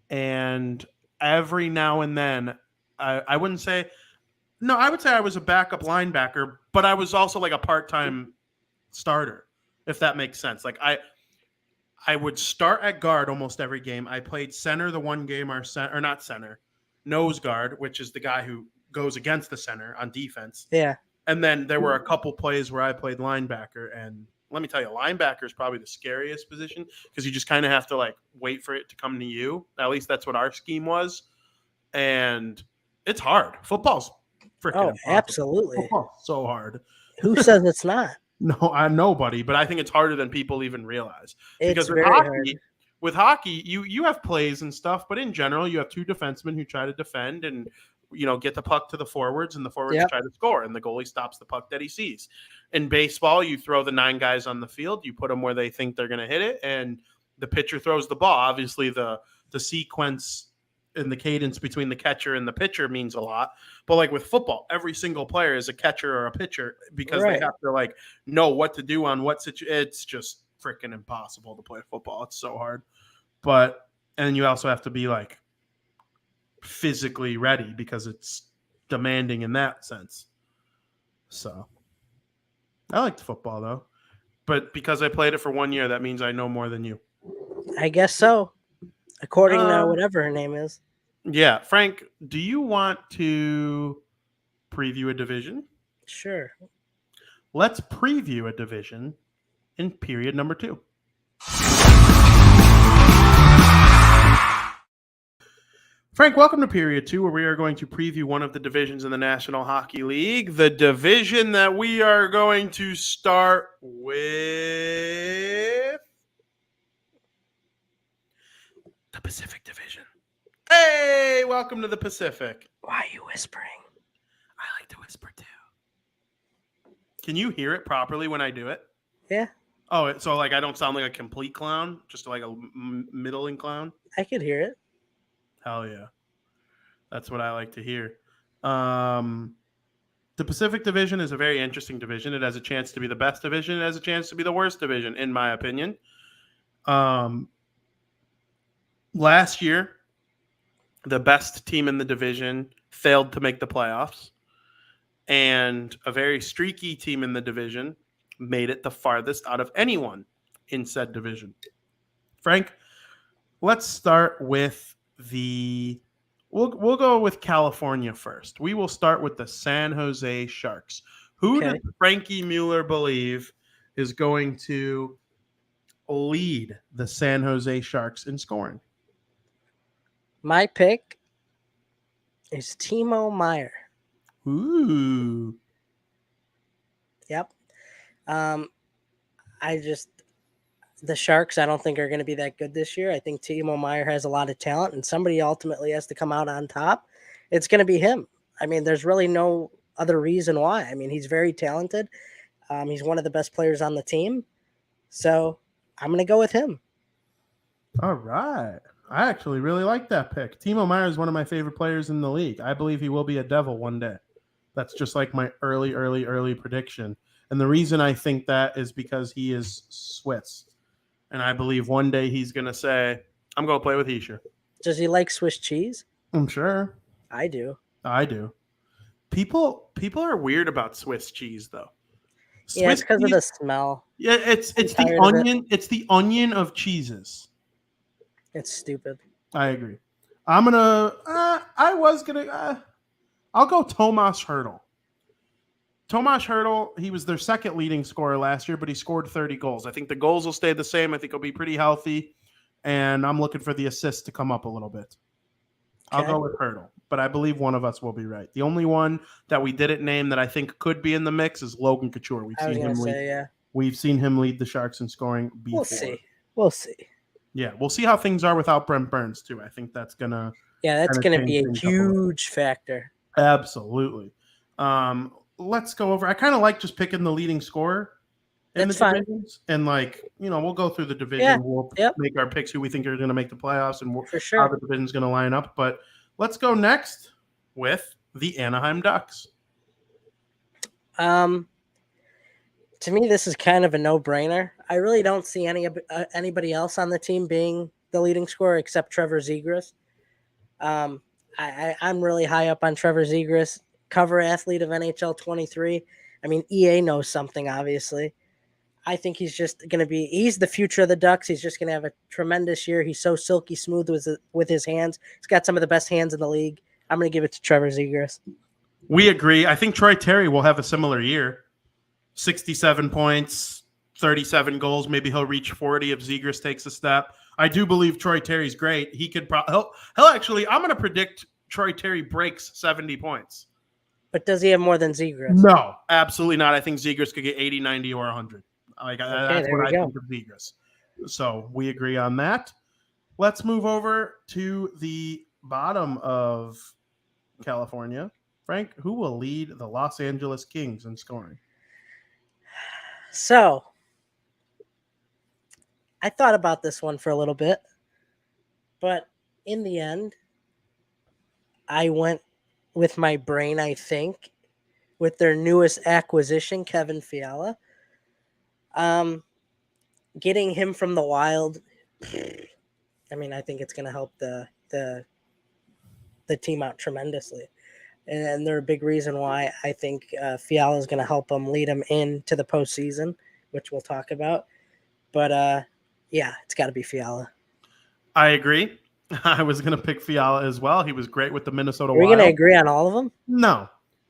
And every now and then, I wouldn't say – no, I would say I was a backup linebacker, but I was also like a part-time starter, if that makes sense. Like I would start at guard almost every game. I played center the one game, or not center, nose guard, which is the guy who goes against the center on defense. Yeah. And then there were a couple plays where I played linebacker. And let me tell you, linebacker is probably the scariest position because you just kind of have to like wait for it to come to you. At least that's what our scheme was. And it's hard. Football's freaking impossible. Absolutely. Football's so hard. Who says it's not? No, nobody. But I think it's harder than people even realize. Because with hockey, you have plays and stuff, but in general, you have two defensemen who try to defend and get the puck to the forwards, and the forwards try to score, and the goalie stops the puck that he sees. In baseball, you throw the 9 guys on the field, you put them where they think they're going to hit it, and the pitcher throws the ball. Obviously, the sequence and the cadence between the catcher and the pitcher means a lot. But like with football, every single player is a catcher or a pitcher because they have to like know what to do on what situation. It's just freaking impossible to play football. It's so hard. And you also have to be like physically ready because it's demanding in that sense. So I liked football though, but because I played it for 1 year, that means I know more than you. I guess so. According to whatever her name is. Yeah. Frank, do you want to preview a division? Sure. Let's preview a division in period number 2. Frank, welcome to Period 2, where we are going to preview one of the divisions in the National Hockey League. The division that we are going to start with, the Pacific Division. Hey, welcome to the Pacific. Why are you whispering? I like to whisper too. Can you hear it properly when I do it? Yeah, Oh, so like I don't sound like a complete clown, just like a middling clown? I could hear it. Hell yeah. That's what I like to hear. The Pacific Division is a very interesting division. It has a chance to be the best division. It has a chance to be the worst division, in my opinion. Last year, the best team in the division failed to make the playoffs. And a very streaky team in the division made it the farthest out of anyone in said division. Frank, let's start with We'll go with California first. We will start with the San Jose Sharks. Who does Frankie Mueller believe is going to lead the San Jose Sharks in scoring? My pick is Timo Meier. Ooh. Yep. The Sharks, I don't think are going to be that good this year. I think Timo Meier has a lot of talent, and somebody ultimately has to come out on top. It's going to be him. I mean, there's really no other reason why. I mean, he's very talented. He's one of the best players on the team. So I'm going to go with him. All right. I actually really like that pick. Timo Meier is one of my favorite players in the league. I believe he will be a Devil one day. That's just like my early prediction. And the reason I think that is because he is Swiss. And I believe one day he's going to say, I'm going to play with Hischier. Does he like Swiss cheese? I'm sure. I do. People are weird about Swiss cheese, though. Yeah, it's because of the smell. Yeah, it's the onion. It's the onion of cheeses. It's stupid. I agree. I'll go Tomas Hertl. Tomas Hertl, he was their second leading scorer last year, but he scored 30 goals. I think the goals will stay the same. I think he'll be pretty healthy, and I'm looking for the assists to come up a little bit. Okay. I'll go with Hertl, but I believe one of us will be right. The only one that we didn't name that I think could be in the mix is Logan Couture. We've seen him lead the Sharks in scoring before. We'll see. Yeah, we'll see how things are without Brent Burns, too. I think that's going to be a huge factor. Absolutely. Let's go over. I kind of like just picking the leading scorer in the divisions. And, we'll go through the division. Yeah. We'll make our picks who we think are going to make the playoffs and for sure how the division's going to line up. But let's go next with the Anaheim Ducks. To me, this is kind of a no-brainer. I really don't see anybody else on the team being the leading scorer except Trevor Zegras. I'm really high up on Trevor Zegras. Cover athlete of NHL 23. I mean, EA knows something, obviously. I think he's the future of the Ducks. He's just going to have a tremendous year. He's so silky smooth with his hands. He's got some of the best hands in the league. I'm going to give it to Trevor Zegras. We agree. I think Troy Terry will have a similar year. 67 points, 37 goals. Maybe he'll reach 40 if Zegras takes a step. I do believe Troy Terry's great. He could he'll actually, I'm going to predict Troy Terry breaks 70 points. But does he have more than Zegras? No, absolutely not. I think Zegras could get 80, 90, or 100. That's what I think of Zegras. So we agree on that. Let's move over to the bottom of California. Frank, who will lead the Los Angeles Kings in scoring? So, I thought about this one for a little bit, but in the end, I went with my brain, I think, with their newest acquisition, Kevin Fiala. Getting him from the Wild, I mean, I think it's going to help the team out tremendously. And they're a big reason why I think Fiala is going to help them lead them into the postseason, which we'll talk about. But, it's got to be Fiala. I agree. I was going to pick Fiala as well. He was great with the Minnesota Wild. Are we going to agree on all of them? No.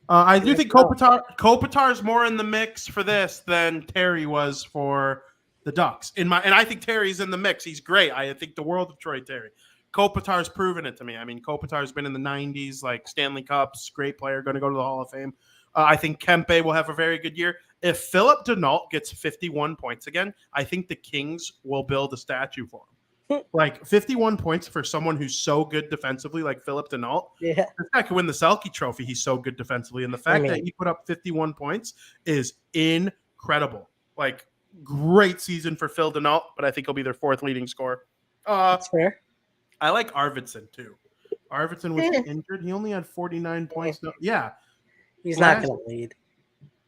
I do think Kopitar's more in the mix for this than Terry was for the Ducks. And I think Terry's in the mix. He's great. I think the world of Troy Terry. Kopitar's proven it to me. I mean, Kopitar's been in the 90s, like Stanley Cups, great player, going to go to the Hall of Fame. I think Kempe will have a very good year. If Philip Denault gets 51 points again, I think the Kings will build a statue for him. Like 51 points for someone who's so good defensively, like Philip Denault. Yeah. This guy could win the Selke Trophy. He's so good defensively. And the fact that he put up 51 points is incredible. Like, great season for Phil Denault, but I think he'll be their fourth leading scorer. That's fair. I like Arvidsson, too. Arvidsson was injured. He only had 49 points. No, yeah. He's not going to lead.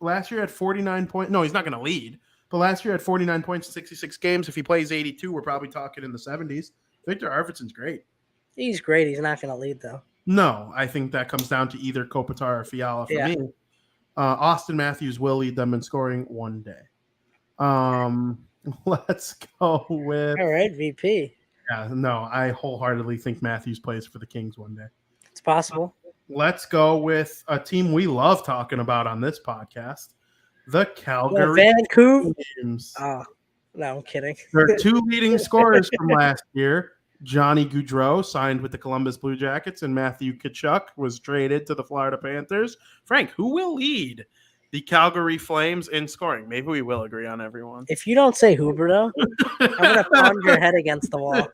Last year had 49 points. No, he's not going to lead. But last year had 49 points in 66 games. If he plays 82, we're probably talking in the 70s. Victor Arvidsson's great. He's great. He's not going to lead, though. No, I think that comes down to either Kopitar or Fiala for me. Austin Matthews will lead them in scoring one day. Let's go with... All right, VP. Yeah, no, I wholeheartedly think Matthews plays for the Kings one day. It's possible. Let's go with a team we love talking about on this podcast, the Calgary Vancouver. Flames. Oh, no, I'm kidding. Their two leading scorers from last year, Johnny Gaudreau signed with the Columbus Blue Jackets, and Matthew Tkachuk was traded to the Florida Panthers. Frank, who will lead the Calgary Flames in scoring? Maybe we will agree on everyone. If you don't say Huberdeau, I'm going to pound your head against the wall.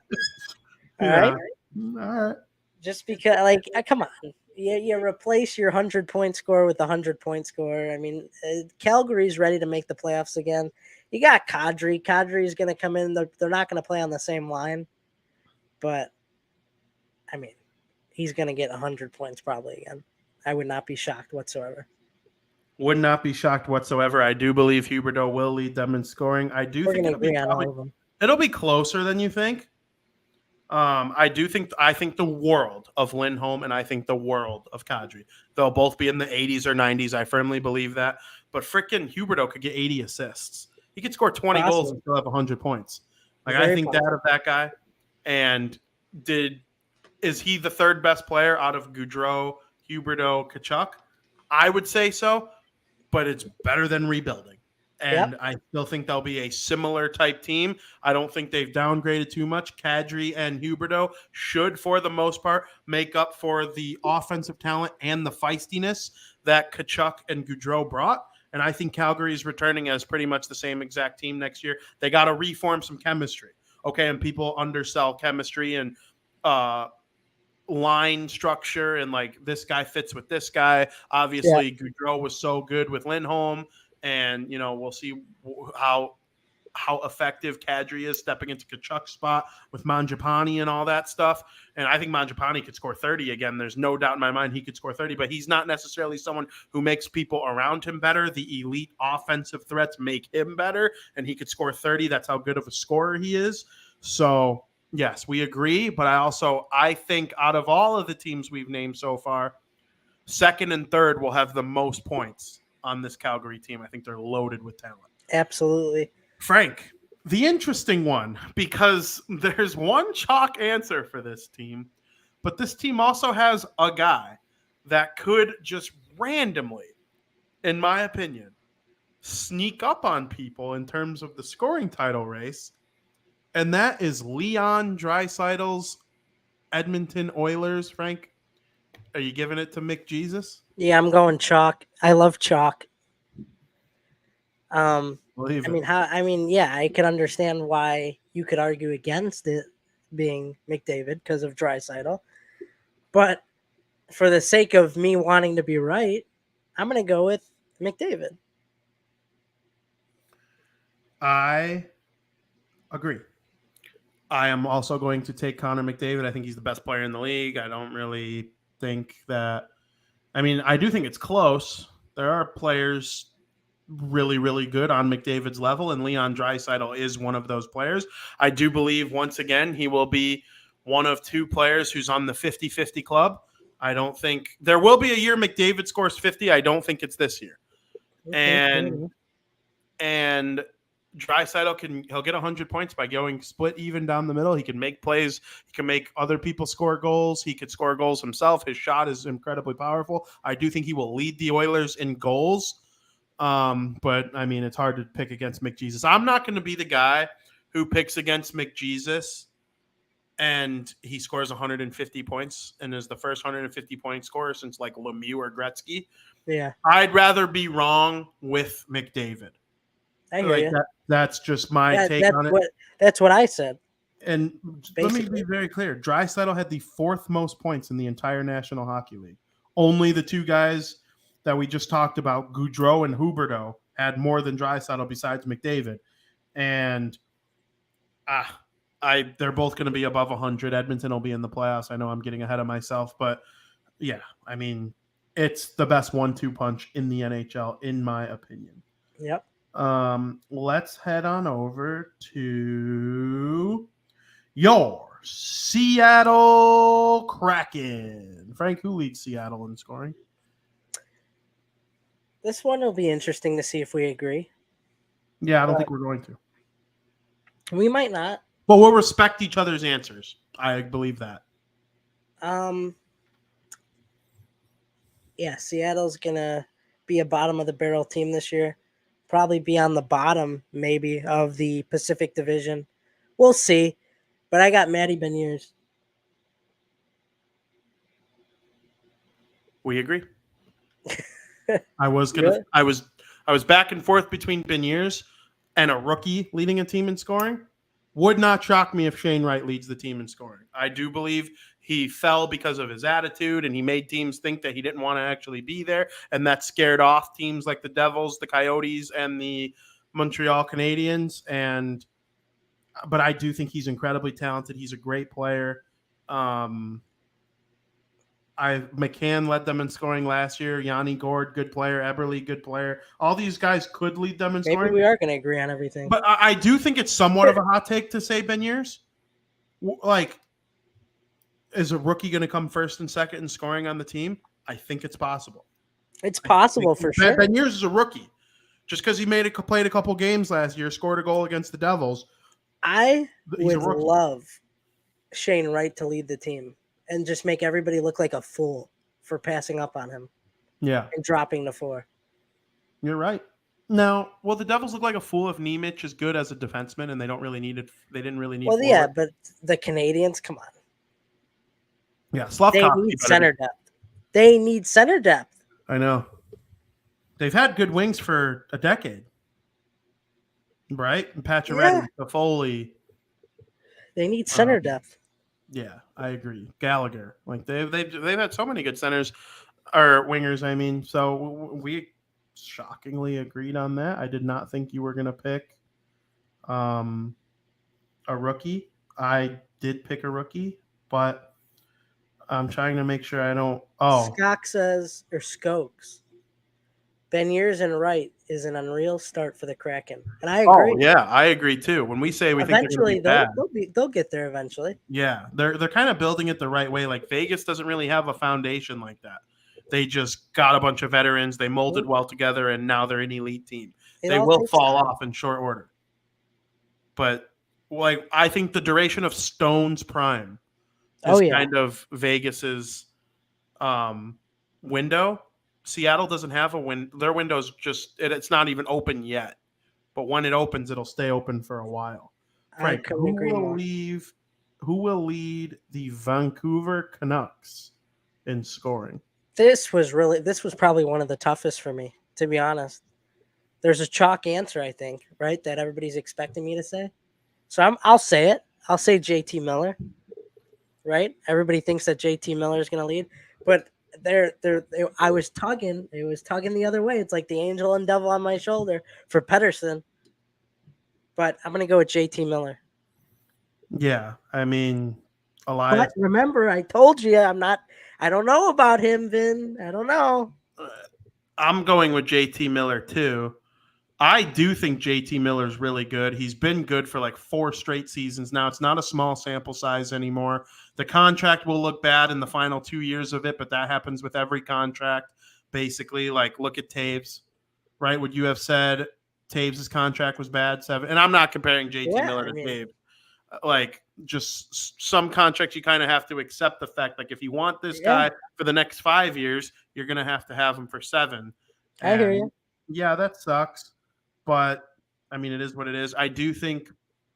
All right? All right. Just because, come on. You replace your 100-point score with a 100-point score. I mean, Calgary's ready to make the playoffs again. You got Kadri. Kadri's going to come in. They're not going to play on the same line. But, I mean, he's going to get 100 points probably again. I would not be shocked whatsoever. Would not be shocked whatsoever. I do believe Huberdeau will lead them in scoring. I do think it'll be closer than you think. I think the world of Lindholm and I think the world of Kadri. They'll both be in the 80s or 90s. I firmly believe that. But freaking Huberdeau could get 80 assists. He could score 20 goals and still have 100 points. I think that of that guy. And is he the third best player out of Gaudreau, Huberdeau, Tkachuk? I would say so, but it's better than rebuilding. And I still think they'll be a similar type team. I don't think they've downgraded too much. Kadri and Huberdeau should, for the most part, make up for the offensive talent and the feistiness that Tkachuk and Gaudreau brought. And I think Calgary is returning as pretty much the same exact team next year. They got to reform some chemistry. Okay, and people undersell chemistry and line structure and this guy fits with this guy. Obviously, Gaudreau was so good with Lindholm. And, we'll see how effective Kadri is stepping into Tkachuk's spot with Mangiapane and all that stuff. And I think Mangiapane could score 30 again. There's no doubt in my mind he could score 30, but he's not necessarily someone who makes people around him better. The elite offensive threats make him better, and he could score 30. That's how good of a scorer he is. So, yes, we agree. But I think out of all of the teams we've named so far, second and third will have the most points on this Calgary team. I think they're loaded with talent. Absolutely. Frank, the interesting one, because there's one chalk answer for this team, but this team also has a guy that could just randomly, in my opinion, sneak up on people in terms of the scoring title race, and that is Leon Draisaitl's Edmonton Oilers. Frank, are you giving it to Mick Jesus? Yeah, I'm going chalk. I love chalk. I could understand why you could argue against it being McDavid because of Draisaitl. But for the sake of me wanting to be right, I'm going to go with McDavid. I agree. I am also going to take Connor McDavid. I think he's the best player in the league. I don't really think that. I do think it's close. There are players really, really good on McDavid's level, and Leon Draisaitl is one of those players. I do believe, once again, he will be one of two players who's on the 50-50 club. I don't think – there will be a year McDavid scores 50. I don't think it's this year. And Draisaitl he'll get 100 points by going split even down the middle. He can make plays. He can make other people score goals. He could score goals himself. His shot is incredibly powerful. I do think he will lead the Oilers in goals. But it's hard to pick against McJesus. I'm not going to be the guy who picks against McJesus and he scores 150 points and is the first 150 point scorer since like Lemieux or Gretzky. Yeah, I'd rather be wrong with McDavid. I hear you. That's just my take on it. That's what I said. And let me Basically. be very clear. Draisaitl had the 4th most points in the entire National Hockey League. Only the 2 guys that we just talked about, Gaudreau and Huberdeau, had more than Draisaitl besides McDavid. And they're both going to be above 100. Edmonton will be in the playoffs. I know I'm getting ahead of myself, but yeah, I mean, it's the best 1-2 punch in the NHL, in my opinion. Yep. Let's head on over to your Seattle Kraken. Frank, who leads Seattle in scoring? This one will be interesting to see if we agree. Yeah, I don't think we're going to. We might not. But we'll respect each other's answers. I believe that. Yeah, Seattle's going to be a bottom of the barrel team this year. Probably be on the bottom, maybe, of the Pacific Division. We'll see. But I got Matty Beniers. We agree. I was back and forth between Beniers and a rookie leading a team in scoring. Would not shock me if Shane Wright leads the team in scoring. I do believe he fell because of his attitude, and he made teams think that he didn't want to actually be there, and that scared off teams like the Devils, the Coyotes, and the Montreal Canadiens. But I do think he's incredibly talented. He's a great player. McCann led them in scoring last year. Yanni Gord, good player. Eberle, good player. All these guys could lead them in scoring. Maybe we are going to agree on everything. But I do think it's somewhat of a hot take to say Beniers. Like, is a rookie going to come first and second in scoring on the team? I think it's possible. It's possible for sure. Beniers is a rookie. Just because he played a couple games last year, scored a goal against the Devils. I would love Shane Wright to lead the team and just make everybody look like a fool for passing up on him. Yeah. And dropping the 4. You're right. Now, will the Devils look like a fool if Nemec is good as a defenseman and they don't really need it? They didn't really need. Well, forward? Yeah, but the Canadians, come on. Yeah, Slavkovsky. They need center depth. They need center depth. I know. They've had good wings for a decade, right? And Pacioretty, Toffoli. They need center depth. Yeah, I agree. Gallagher, like they've had so many good centers or wingers. I mean, so we shockingly agreed on that. I did not think you were going to pick a rookie. I did pick a rookie, but I'm trying to make sure I don't. Skokes. Beniers and Wright is an unreal start for the Kraken, and I agree. Oh yeah, I agree too. When we say we eventually think they're they'll get there eventually. Yeah, they're kind of building it the right way. Like Vegas doesn't really have a foundation like that. They just got a bunch of veterans. They molded well together, and now they're an elite team. They will fall off in short order. But like I think the duration of Stone's prime is kind of Vegas's window. Seattle doesn't have a win. Their window's it's not even open yet. But when it opens, it'll stay open for a while. Frank, who will lead the Vancouver Canucks in scoring? This was probably one of the toughest for me, to be honest. There's a chalk answer, I think, right, that everybody's expecting me to say. So I'll say it. I'll say JT Miller, right? Everybody thinks that JT Miller is going to lead, but I was tugging. It was tugging the other way. It's like the angel and devil on my shoulder for Pettersson. But I'm going to go with JT Miller. Yeah, I mean, Elias. But remember, I told you I don't know about him, Vin. I don't know. I'm going with JT Miller too. I do think JT Miller's really good. He's been good for like 4 straight seasons now. It's not a small sample size anymore. The contract will look bad in the final 2 years of it, but that happens with every contract, basically. Like, look at Taves, right? Would you have said Taves' contract was bad? 7? And I'm not comparing JT Miller to Taves. Like, just some contracts you kind of have to accept the fact, like, if you want this guy for the next 5 years, you're going to have him for 7. I hear you. Yeah, that sucks. But, I mean, it is what it is. I do think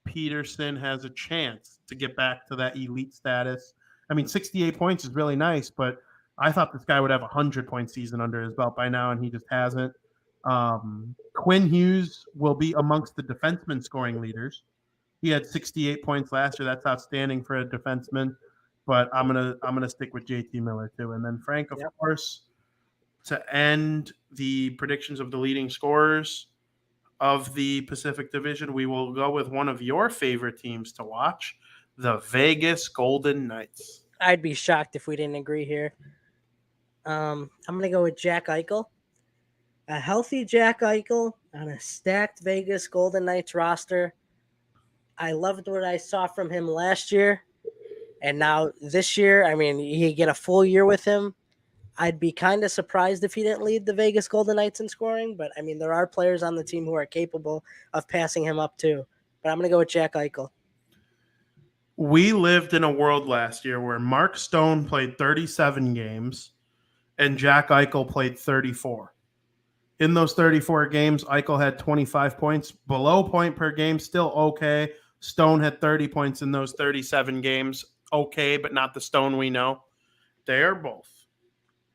Peterson has a chance to get back to that elite status. I mean, 68 points is really nice, but I thought this guy would have a 100-point season under his belt by now, and he just hasn't. Quinn Hughes will be amongst the defenseman scoring leaders. He had 68 points last year. That's outstanding for a defenseman. But I'm gonna stick with JT Miller too. And then Frank, of course, to end the predictions of the leading scorers of the Pacific Division, we will go with one of your favorite teams to watch, the Vegas Golden Knights. I'd be shocked if we didn't agree here. I'm going to go with Jack Eichel. A healthy Jack Eichel on a stacked Vegas Golden Knights roster. I loved what I saw from him last year. And now this year, I mean, you get a full year with him. I'd be kind of surprised if he didn't lead the Vegas Golden Knights in scoring. But, I mean, there are players on the team who are capable of passing him up too. But I'm going to go with Jack Eichel. We lived in a world last year where Mark Stone played 37 games and Jack Eichel played 34. In those 34 games, Eichel had 25 points, below point per game, still okay. Stone had 30 points in those 37 games, okay, but not the Stone we know. They are both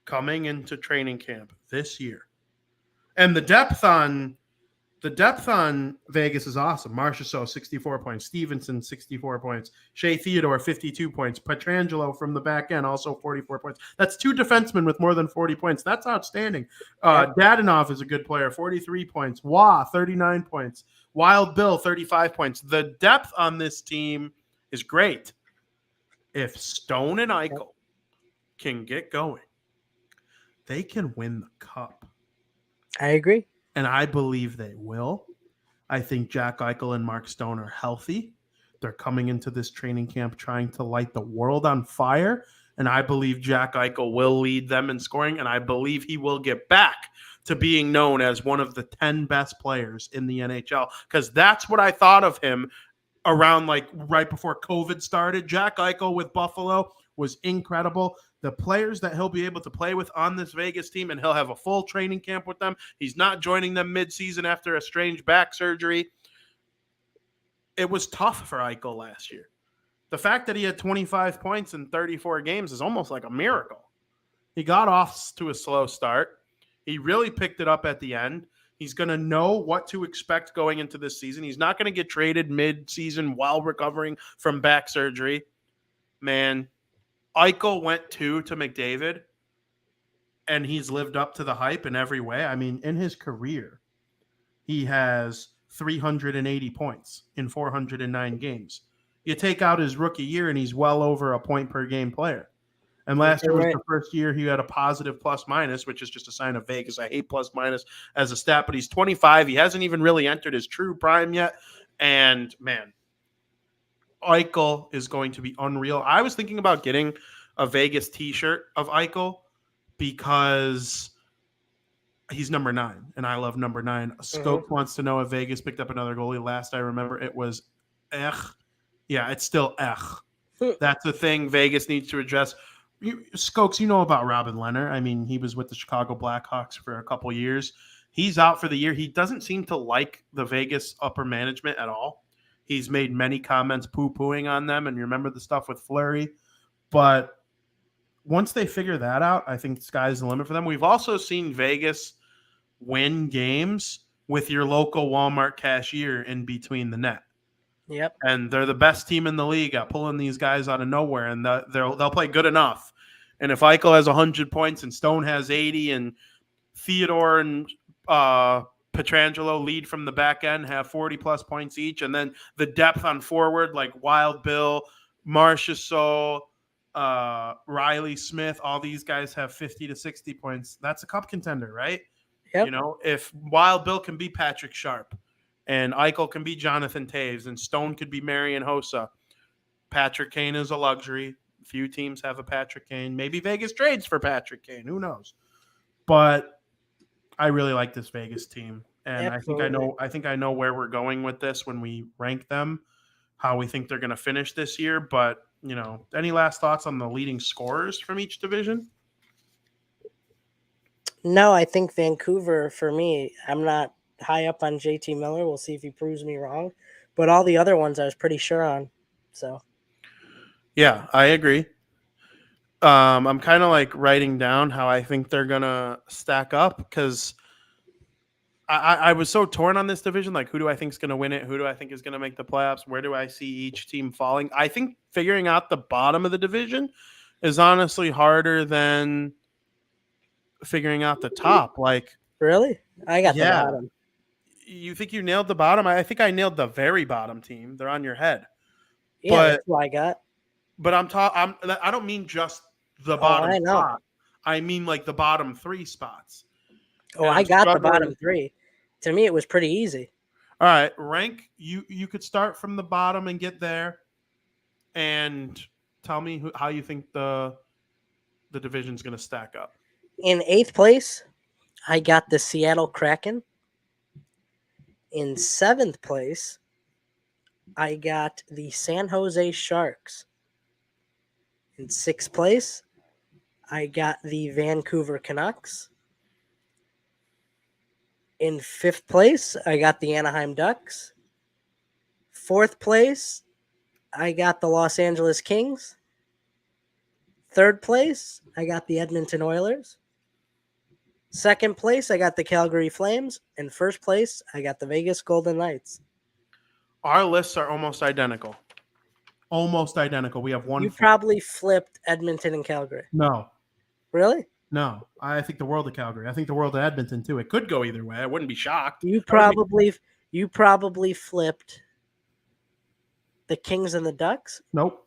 coming into training camp this year. And the depth on Vegas is awesome. Marchessault, 64 points. Stevenson, 64 points. Shea Theodore, 52 points. Pietrangelo from the back end, also 44 points. That's two defensemen with more than 40 points. That's outstanding. Dadonov is a good player, 43 points. Wah, 39 points. Wild Bill, 35 points. The depth on this team is great. If Stone and Eichel can get going, they can win the cup. I agree. And I believe they will. I think Jack Eichel and Mark Stone are healthy. They're coming into this training camp trying to light the world on fire. And I believe Jack Eichel will lead them in scoring. And I believe he will get back to being known as one of the 10 best players in the NHL. Because that's what I thought of him around like right before COVID started. Jack Eichel with Buffalo was incredible. The players that he'll be able to play with on this Vegas team, and he'll have a full training camp with them. He's not joining them mid-season after a strange back surgery. It was tough for Eichel last year. The fact that he had 25 points in 34 games is almost like a miracle. He got off to a slow start. He really picked it up at the end. He's going to know what to expect going into this season. He's not going to get traded mid-season while recovering from back surgery. Man, Eichel went to McDavid, and he's lived up to the hype in every way. I mean, in his career, he has 380 points in 409 games. You take out his rookie year, and he's well over a point per game player. And last year was the first year he had a positive plus-minus, which is just a sign of Vegas. I hate plus-minus as a stat, but he's 25. He hasn't even really entered his true prime yet. And, man, Eichel is going to be unreal. I was thinking about getting a Vegas t-shirt of Eichel because he's number 9, and I love number 9. Scope wants to know if Vegas picked up another goalie. Last I remember, it was Ech. Yeah, it's still Ech. That's the thing Vegas needs to address. Skokes, you know about Robin Leonard. I mean, he was with the Chicago Blackhawks for a couple years. He's out for the year. He doesn't seem to like the Vegas upper management at all. He's made many comments poo-pooing on them, and you remember the stuff with Fleury. But once they figure that out, I think the sky's the limit for them. We've also seen Vegas win games with your local Walmart cashier in between the net. Yep. And they're the best team in the league at pulling these guys out of nowhere, and they'll play good enough. And if Eichel has 100 points and Stone has 80 and Theodore and Pietrangelo lead from the back end, have 40-plus points each, and then the depth on forward like Wild Bill, Marchessault, Riley Smith, all these guys have 50 to 60 points. That's a cup contender, right? Yep. You know, if Wild Bill can be Patrick Sharp and Eichel can be Jonathan Taves and Stone could be Marian Hossa, Patrick Kane is a luxury. Few teams have a Patrick Kane. Maybe Vegas trades for Patrick Kane. Who knows? But I really like this Vegas team. And Absolutely. I think I know where we're going with this when we rank them, how we think they're going to finish this year. But, you know, any last thoughts on the leading scorers from each division? No, I think Vancouver, for me, I'm not high up on JT Miller. We'll see if he proves me wrong. But all the other ones I was pretty sure on. So Yeah, I agree. I'm kind of like writing down how I think they're gonna stack up because I was so torn on this division. Like, who do I think is gonna win it? Who do I think is gonna make the playoffs? Where do I see each team falling? I think figuring out the bottom of the division is honestly harder than figuring out the top. Like, Really? I got the yeah, bottom. you think you nailed the bottom? I think I nailed the very bottom team. They're on your head, Yeah, but that's what I got. I don't mean just the Oh, bottom I know. spot. I mean like the bottom 3 spots. Oh, And I I'm got the bottom struggling. 3. To me, it was pretty easy. All right, rank you could start from the bottom and get there, and tell me how you think the division's going to stack up. In 8th place, I got the Seattle Kraken. In 7th place, I got the San Jose Sharks. In 6th place, I got the Vancouver Canucks. In 5th place, I got the Anaheim Ducks. 4th place, I got the Los Angeles Kings. 3rd place, I got the Edmonton Oilers. 2nd place, I got the Calgary Flames. And 1st place, I got the Vegas Golden Knights. Our lists are almost identical. Almost identical. We have one. You probably flipped Edmonton and Calgary. No. Really? No. I think the world of Calgary. I think the world of Edmonton too. It could go either way. I wouldn't be shocked. You probably flipped the Kings and the Ducks, Nope.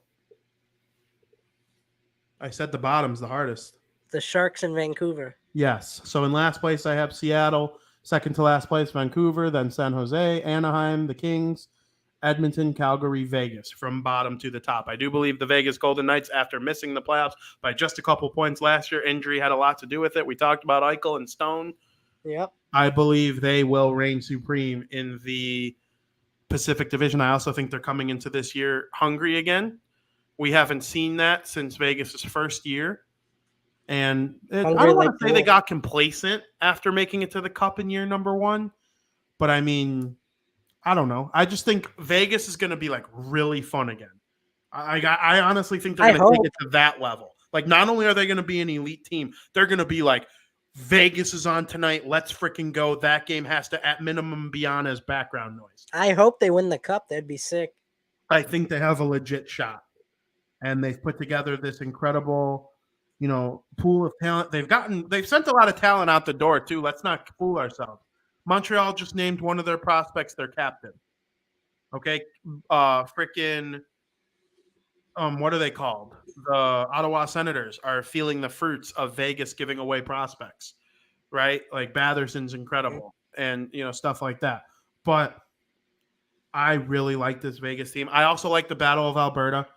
I said the bottom's the hardest. the Sharks and Vancouver. Yes. So in last place, I have Seattle. Second to last place, Vancouver. Then San Jose, Anaheim, the Kings, Edmonton, Calgary, Vegas, from bottom to the top. I do believe the Vegas Golden Knights, after missing the playoffs by just a couple points last year, injury had a lot to do with it. We talked about Eichel and Stone. Yep. I believe they will reign supreme in the Pacific Division. I also think they're coming into this year hungry again. We haven't seen that since Vegas' first year. And I don't want to say they got complacent after making it to the Cup in year number 1. But I mean, I don't know. I just think Vegas is going to be like really fun again. I honestly think they're going to take it to that level. Like, not only are they going to be an elite team, they're going to be like, Vegas is on tonight. Let's freaking go. That game has to, at minimum, be on as background noise. I hope they win the Cup. That'd be sick. I think they have a legit shot. And they've put together this incredible, pool of talent. They've sent a lot of talent out the door too. Let's not fool ourselves. Montreal just named one of their prospects their captain. Okay. Freaking what are they called? The Ottawa Senators are feeling the fruits of Vegas giving away prospects, right? Like Batherson's incredible and stuff like that. But I really like this Vegas team. I also like the Battle of Alberta.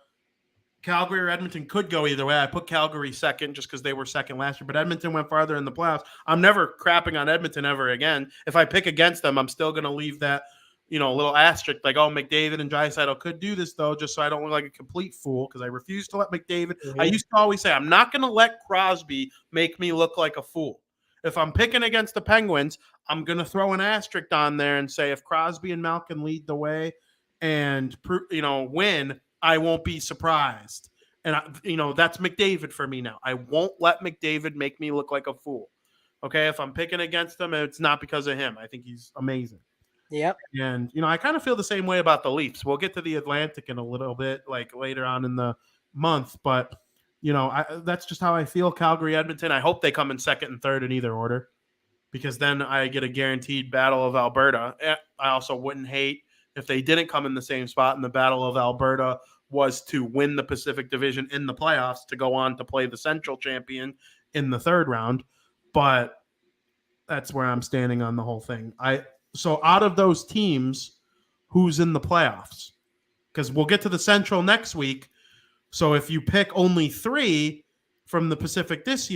Calgary or Edmonton could go either way. I put Calgary second just because they were second last year, but Edmonton went farther in the playoffs. I'm never crapping on Edmonton ever again. If I pick against them, I'm still going to leave that, little asterisk like, oh, McDavid and Draisaitl could do this, though, just so I don't look like a complete fool because I refuse to let McDavid. Mm-hmm. I used to always say, I'm not going to let Crosby make me look like a fool. If I'm picking against the Penguins, I'm going to throw an asterisk on there and say if Crosby and Malkin lead the way and, win, I won't be surprised. And, that's McDavid for me now. I won't let McDavid make me look like a fool. Okay? If I'm picking against him, it's not because of him. I think he's amazing. Yep. And, I kind of feel the same way about the Leafs. We'll get to the Atlantic in a little bit, like later on in the month. But, that's just how I feel. Calgary, Edmonton, I hope they come in second and third in either order because then I get a guaranteed Battle of Alberta. I also wouldn't hate if they didn't come in the same spot in the Battle of Alberta was to win the Pacific Division in the playoffs to go on to play the Central champion in the third round. But that's where I'm standing on the whole thing. So out of those teams, who's in the playoffs? Because we'll get to the Central next week. So if you pick only 3 from the Pacific this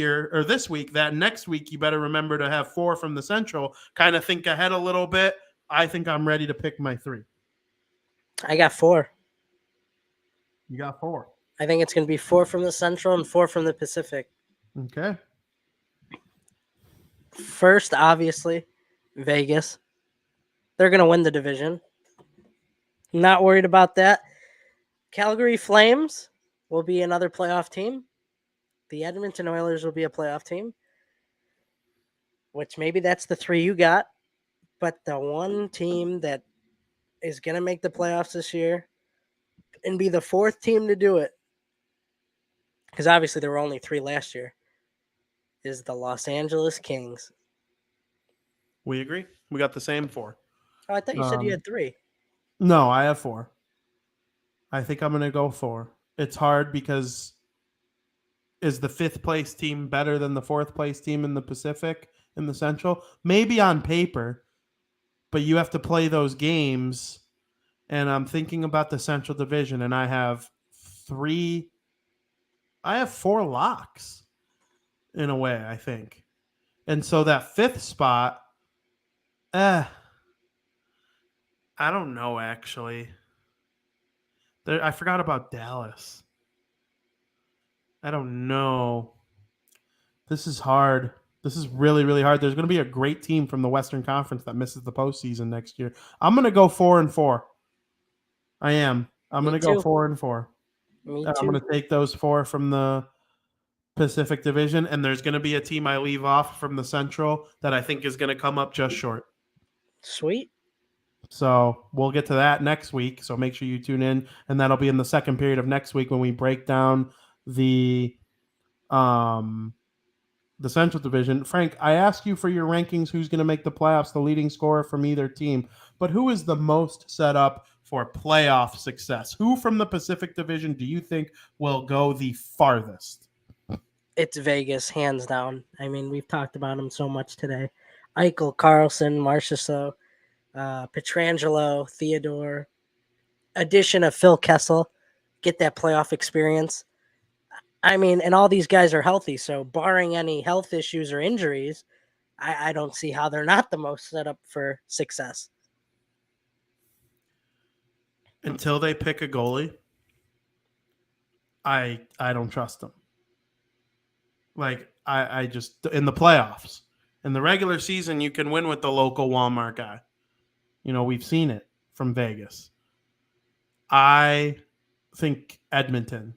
week, that next week you better remember to have 4 from the Central. Kind of think ahead a little bit. I think I'm ready to pick my 3. I got 4. You got 4. I think it's going to be 4 from the Central and 4 from the Pacific. Okay. First, obviously, Vegas. They're going to win the division. Not worried about that. Calgary Flames. will be another playoff team. The Edmonton Oilers will be a playoff team, which maybe that's the three you got. But the one team that is going to make the playoffs this year and be the fourth team to do it, because obviously there were only three last year, is the Los Angeles Kings. We agree. We got the same 4. Oh, I thought you said you had three. No, I have 4. I think I'm going to go 4. It's hard because is the 5th place team better than the 4th place team in the Pacific, in the Central? Maybe on paper, but you have to play those games. And I'm thinking about the Central Division, and I have 4 locks in a way, I think. And so that 5th spot, I don't know, actually. I forgot about Dallas. I don't know. This is hard. This is really, really hard. There's going to be a great team from the Western Conference that misses the postseason next year. I'm going to go 4-4. I am. I'm going to go 4-4. Me I'm too. going to take those 4 from the Pacific Division, and there's going to be a team I leave off from the Central that I think is going to come up just short. Sweet. So we'll get to that next week. So make sure you tune in, and that'll be in the second period of next week when we break down the Central Division. Frank, I asked you for your rankings, who's going to make the playoffs, the leading scorer from either team, but who is the most set up for playoff success? Who from the Pacific Division do you think will go the farthest? It's Vegas, hands down. I mean, we've talked about him so much today. Eichel, Carlson, Marchessault, Pietrangelo, Theodore, addition of Phil Kessel, get that playoff experience. I mean, and all these guys are healthy, so barring any health issues or injuries, I don't see how they're not the most set up for success. Until they pick a goalie, I don't trust them. Like, I just, in the playoffs, in the regular season, you can win with the local Walmart guy. You know, we've seen it from Vegas. I think Edmonton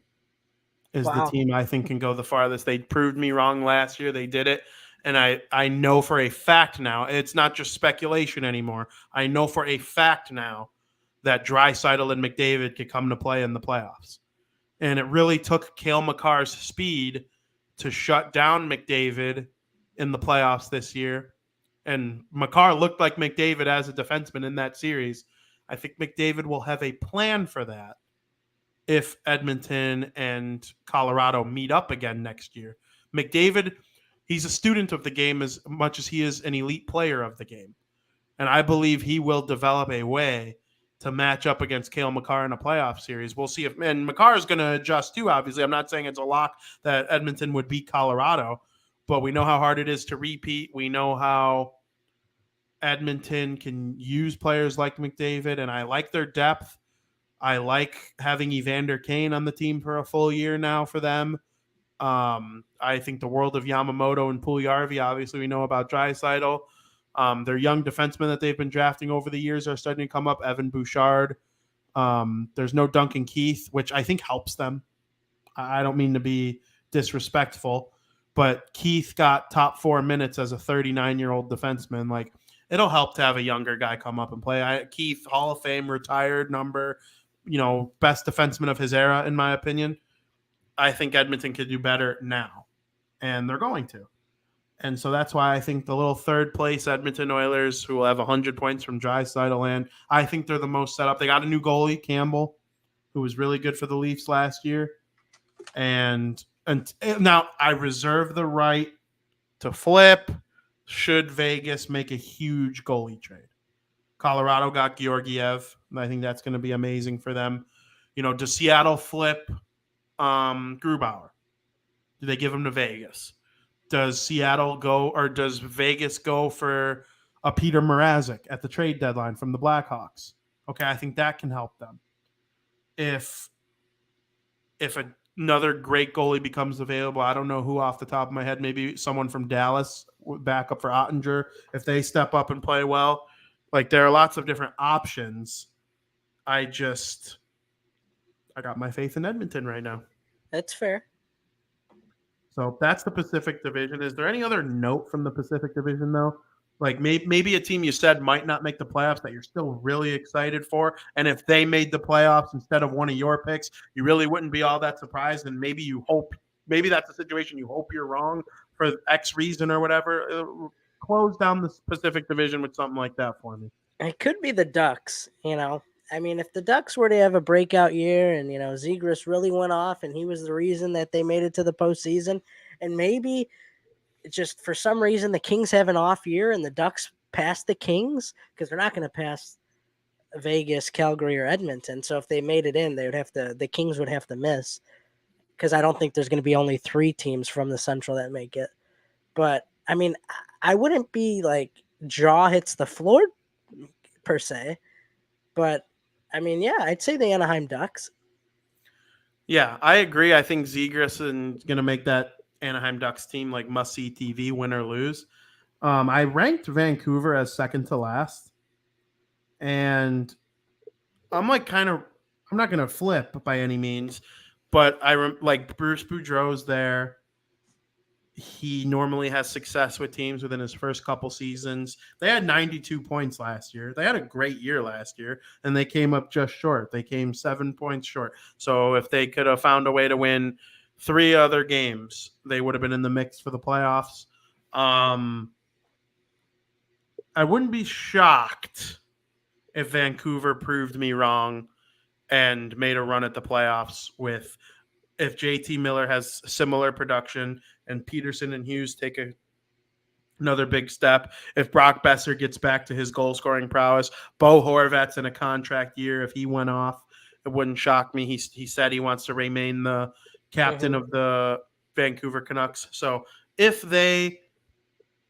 is the team I think can go the farthest. They proved me wrong last year. They did it. And I know for a fact now, it's not just speculation anymore. I know for a fact now that Draisaitl and McDavid could come to play in the playoffs. And it really took Cale Makar's speed to shut down McDavid in the playoffs this year. And Makar looked like McDavid as a defenseman in that series. I think McDavid will have a plan for that if Edmonton and Colorado meet up again next year. McDavid, he's a student of the game as much as he is an elite player of the game. And I believe he will develop a way to match up against Cale Makar in a playoff series. We'll see if, and Makar is going to adjust too, obviously. I'm not saying it's a lock that Edmonton would beat Colorado, but we know how hard it is to repeat. We know how Edmonton can use players like McDavid, and I like their depth. I like having Evander Kane on the team for a full year now for them. I think the world of Yamamoto and Puljujarvi. Obviously, we know about Draisaitl. Their young defensemen that they've been drafting over the years are starting to come up. Evan Bouchard. There's no Duncan Keith, which I think helps them. I don't mean to be disrespectful, but Keith got top 4 minutes as a 39-year-old defenseman. Like, it'll help to have a younger guy come up and play. Keith, Hall of Fame, retired number, best defenseman of his era, in my opinion. I think Edmonton could do better now, and they're going to. And so that's why I think the little third place Edmonton Oilers, who will have 100 points from Draisaitl, and I think they're the most set up. They got a new goalie, Campbell, who was really good for the Leafs last year. And now I reserve the right to flip should Vegas make a huge goalie trade. Colorado got Georgiev, and I think that's going to be amazing for them. Does Seattle flip Grubauer? Do they give him to Vegas? Does Seattle go, or does Vegas go for a Peter Mrazek at the trade deadline from the Blackhawks? Okay, I think that can help them. If another great goalie becomes available, I don't know who off the top of my head, maybe someone from Dallas, back up for Ottinger, if they step up and play well. Like, there are lots of different options. I got my faith in Edmonton right now. That's fair. So that's the Pacific Division. Is there any other note from the Pacific Division, though? Like maybe a team you said might not make the playoffs that you're still really excited for. And if they made the playoffs instead of one of your picks, you really wouldn't be all that surprised. And maybe you hope, maybe that's a situation you hope you're wrong for X reason or whatever. Close down the Pacific Division with something like that for me. It could be the Ducks, I mean, if the Ducks were to have a breakout year and, Zegras really went off and he was the reason that they made it to the postseason, and maybe just for some reason the Kings have an off year and the Ducks pass the Kings, because they're not going to pass Vegas, Calgary, or Edmonton. So if they made it in, the Kings would have to miss, because I don't think there's going to be only 3 teams from the Central that make it. But I mean, I wouldn't be like jaw hits the floor per se, but I mean, yeah, I'd say the Anaheim Ducks. Yeah, I agree. I think Zegras is going to make that Anaheim Ducks team like must-see TV, win or lose. I ranked Vancouver as second to last, and I'm like I'm not going to flip by any means, but like Bruce Boudreau's there. He normally has success with teams within his first couple seasons. They had 92 points last year. They had a great year last year, and they came up just short. They came 7 points short. So if they could have found a way to win 3 other games, they would have been in the mix for the playoffs. I wouldn't be shocked if Vancouver proved me wrong and made a run at the playoffs if JT Miller has similar production and Peterson and Hughes take another big step. If Brock Besser gets back to his goal-scoring prowess, Bo Horvat's in a contract year. If he went off, it wouldn't shock me. He said he wants to remain the captain of the Vancouver Canucks. So if they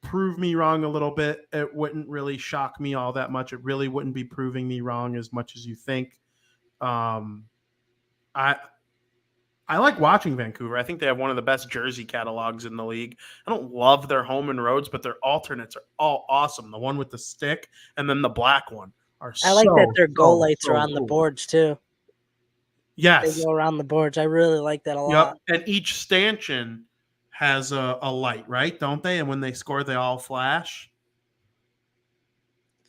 prove me wrong a little bit, it wouldn't really shock me all that much. It really wouldn't be proving me wrong as much as you think. I like watching Vancouver. I think they have one of the best jersey catalogs in the league. I don't love their home and roads, but their alternates are all awesome. The one with the stick and then the black one are I like that their goal lights are on the cool. boards too. Yes. They go around the boards. I really like that a lot. And each stanchion has a light, right? Don't they? And when they score, they all flash.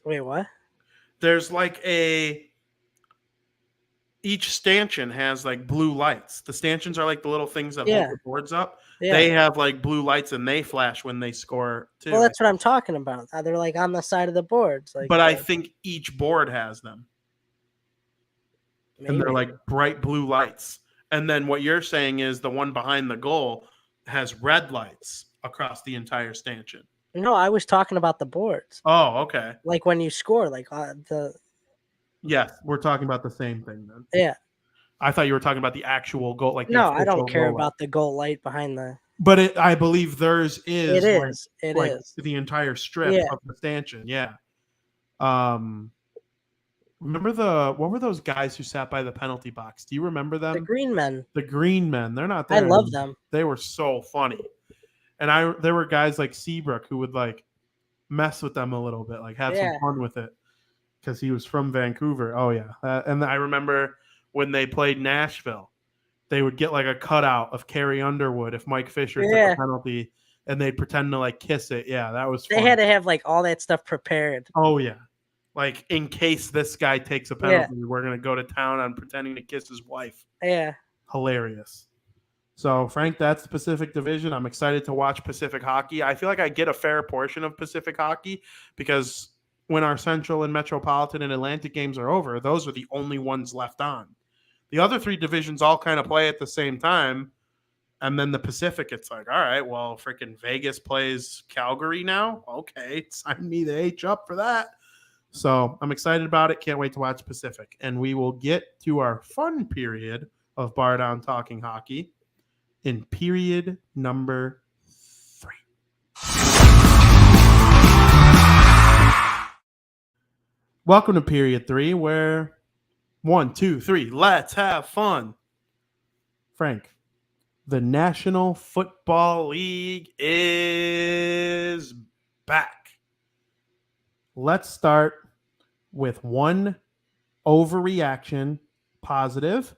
Wait, what? There's like each stanchion has like blue lights. The stanchions are like the little things that hold the boards up. Yeah. They have like blue lights and they flash when they score too. Well, that's what I'm talking about. They're like on the side of the boards. But I think each board has them. Maybe. And they're like bright blue lights. And then what you're saying is the one behind the goal has red lights across the entire stanchion. No, I was talking about the boards. Oh, okay. Like when you score, like the... Yes, we're talking about the same thing then. Yeah. I thought you were talking about the actual goal. Like no, I don't care about the goal light behind the. But I believe theirs is. It is. It is the entire strip of the stanchion. Yeah. Remember what were those guys who sat by the penalty box? Do you remember them? The Green Men. The Green Men. They're not there. I love them. They were so funny, and there were guys like Seabrook who would like mess with them a little bit, like have some fun with it. Because he was from Vancouver. Oh, yeah. And I remember when they played Nashville, they would get like a cutout of Carrie Underwood if Mike Fisher took a penalty, and they'd pretend to like kiss it. Yeah, that was fun. They had to have like all that stuff prepared. Oh, yeah. Like in case this guy takes a penalty, we're going to go to town on pretending to kiss his wife. Yeah. Hilarious. So, Frank, that's the Pacific Division. I'm excited to watch Pacific hockey. I feel like I get a fair portion of Pacific hockey because when our Central and Metropolitan and Atlantic games are over, those are the only ones left on. The other 3 divisions all kind of play at the same time. And then the Pacific, it's like, all right, well, freaking Vegas plays Calgary now. Okay, sign me the H up for that. So I'm excited about it. Can't wait to watch Pacific. And we will get to our fun period of BarDown Talking Hockey in period number 3. Welcome to period 3, where 1, 2, 3, let's have fun. Frank, the National Football League is back. Let's start with 1 overreaction positive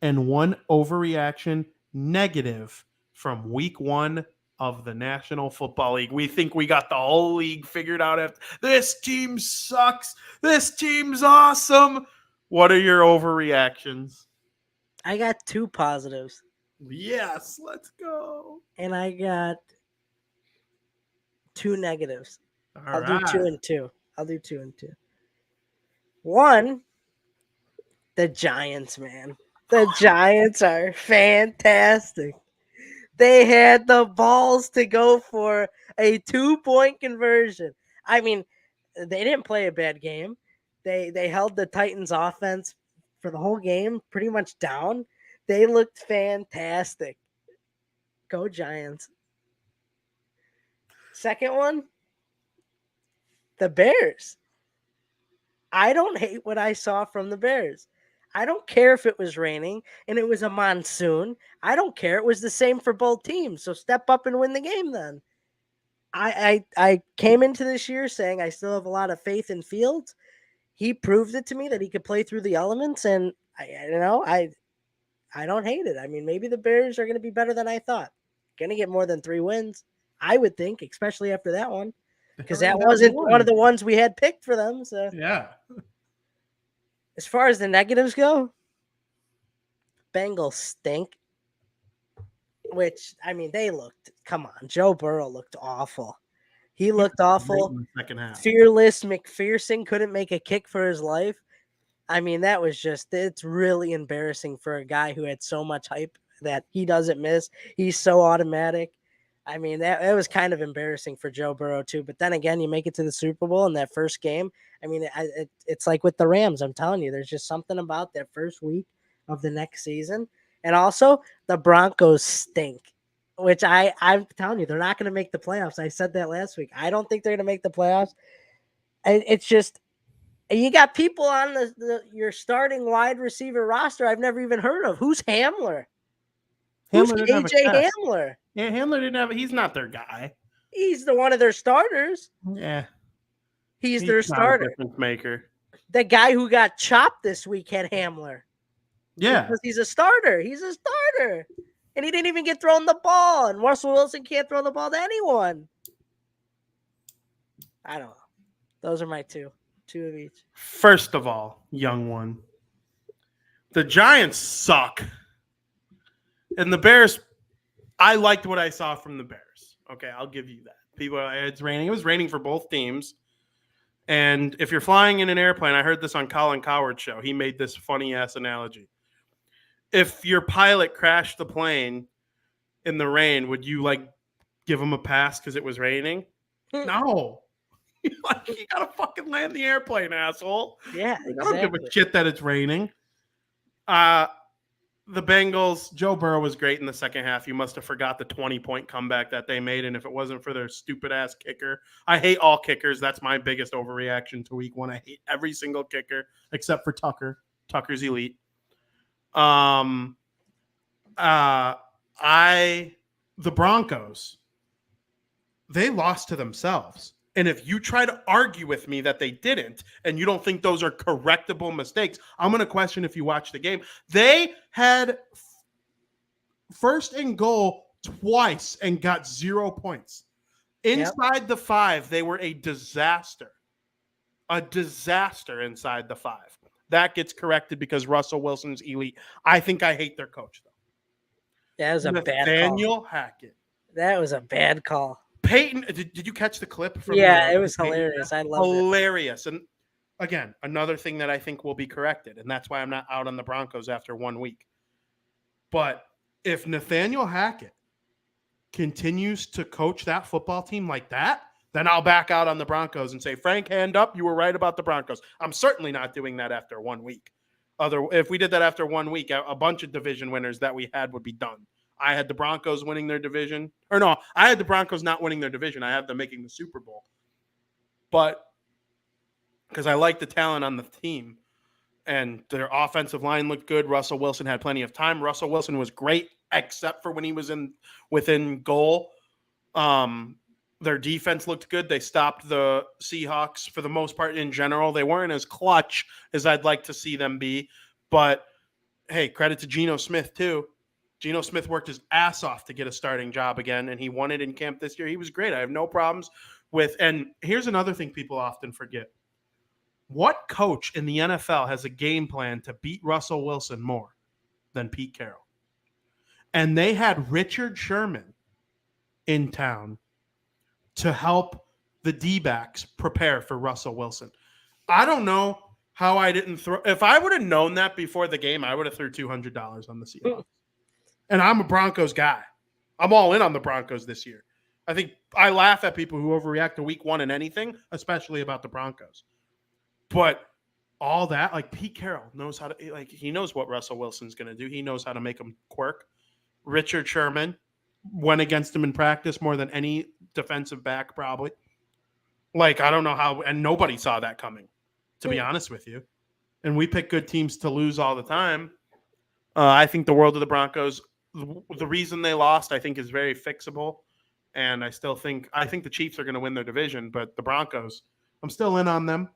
and 1 overreaction negative from week 1 of the National Football League. We think we got the whole league figured out. After this team sucks. This team's awesome. What are your overreactions? I got 2 positives. Yes, let's go. And I got 2 negatives. All Do 2 right. and 2. I'll do 2 and 2. 1, the Giants, man. The Giants are fantastic. They had the balls to go for a 2-point conversion. I mean, they didn't play a bad game. They held the Titans offense for the whole game pretty much down. They looked fantastic. Go Giants. Second one, the Bears. I don't hate what I saw from the Bears. I don't care if it was raining and it was a monsoon. I don't care. It was the same for both teams. So step up and win the game then. I came into this year saying I still have a lot of faith in Fields. He proved it to me that he could play through the elements, and I don't hate it. I mean, maybe the Bears are going to be better than I thought. Going to get more than 3 wins, I would think, especially after that one, because that wasn't one of the ones we had picked for them. So Yeah. as far as the negatives go, Bengals stink. Which, I mean, come on, Joe Burrow looked awful. He looked awful. In the second half. Fearless McPherson couldn't make a kick for his life. I mean, it's really embarrassing for a guy who had so much hype that he doesn't miss. He's so automatic. I mean, that was kind of embarrassing for Joe Burrow too. But then again, you make it to the Super Bowl in that first game. I mean, it's like with the Rams. I'm telling you, there's just something about that first week of the next season. And also, the Broncos stink, which I'm telling you, they're not going to make the playoffs. I said that last week. I don't think they're going to make the playoffs. It's just, you got people on your starting wide receiver roster I've never even heard of. Who's Hamler? Who's AJ Hamler? Yeah, Hamler didn't have. He's not their guy. He's one of their starters. Yeah, he's their starter. Difference maker. The guy who got chopped this week had Hamler. Yeah, because he's a starter. He's a starter, and he didn't even get thrown the ball. And Russell Wilson can't throw the ball to anyone. I don't know. Those are my 2 of each. First of all, young one, the Giants suck, and the Bears. I liked what I saw from the Bears. Okay, I'll give you that. It's raining. It was raining for both teams. And if you're flying in an airplane, I heard this on Colin Cowherd's show. He made this funny ass analogy. If your pilot crashed the plane in the rain, would you give him a pass because it was raining? No. You gotta fucking land the airplane, asshole. Yeah, exactly. I don't give a shit that it's raining. The Bengals, Joe Burrow was great in the second half. You must have forgot the 20-point comeback that they made, and if it wasn't for their stupid-ass kicker. I hate all kickers. That's my biggest overreaction to week 1. I hate every single kicker except for Tucker. Tucker's elite. The Broncos, they lost to themselves. And if you try to argue with me that they didn't, and you don't think those are correctable mistakes, I'm going to question if you watch the game. They had first and goal twice and got 0 points. Inside the 5, they were a disaster. A disaster inside the 5. That gets corrected because Russell Wilson's elite. I think I hate their coach, though. That was a bad call. Nathaniel Hackett. That was a bad call. Peyton, did you catch the clip? It was hilarious. I loved it. Hilarious. And again, another thing that I think will be corrected, and that's why I'm not out on the Broncos after 1 week. But if Nathaniel Hackett continues to coach that football team like that, then I'll back out on the Broncos and say, Frank, hand up. You were right about the Broncos. I'm certainly not doing that after 1 week. If we did that after 1 week, a bunch of division winners that we had would be done. I had the Broncos winning their division. Or no, I had the Broncos not winning their division. I had them making the Super Bowl. But because I like the talent on the team and their offensive line looked good. Russell Wilson had plenty of time. Russell Wilson was great except for when he was within goal. Their defense looked good. They stopped the Seahawks for the most part in general. They weren't as clutch as I'd like to see them be. But, hey, credit to Geno Smith too. Geno Smith worked his ass off to get a starting job again, and he won it in camp this year. He was great. I have no problems with. And here's another thing people often forget. What coach in the NFL has a game plan to beat Russell Wilson more than Pete Carroll? And they had Richard Sherman in town to help the D-backs prepare for Russell Wilson. I don't know how I didn't throw. If I would have known that before the game, I would have threw $200 on the Seahawks. And I'm a Broncos guy. I'm all in on the Broncos this year. I think I laugh at people who overreact to week one and anything, especially about the Broncos. But all that, like Pete Carroll knows how to, like he knows what Russell Wilson's going to do. He knows how to make him quirk. Richard Sherman went against him in practice more than any defensive back probably. Like, I don't know how, and nobody saw that coming, to be honest with you. And we pick good teams to lose all the time. I think the world of the Broncos, the reason they lost, I think, is very fixable. And I think the Chiefs are going to win their division, but the Broncos, I'm still in on them.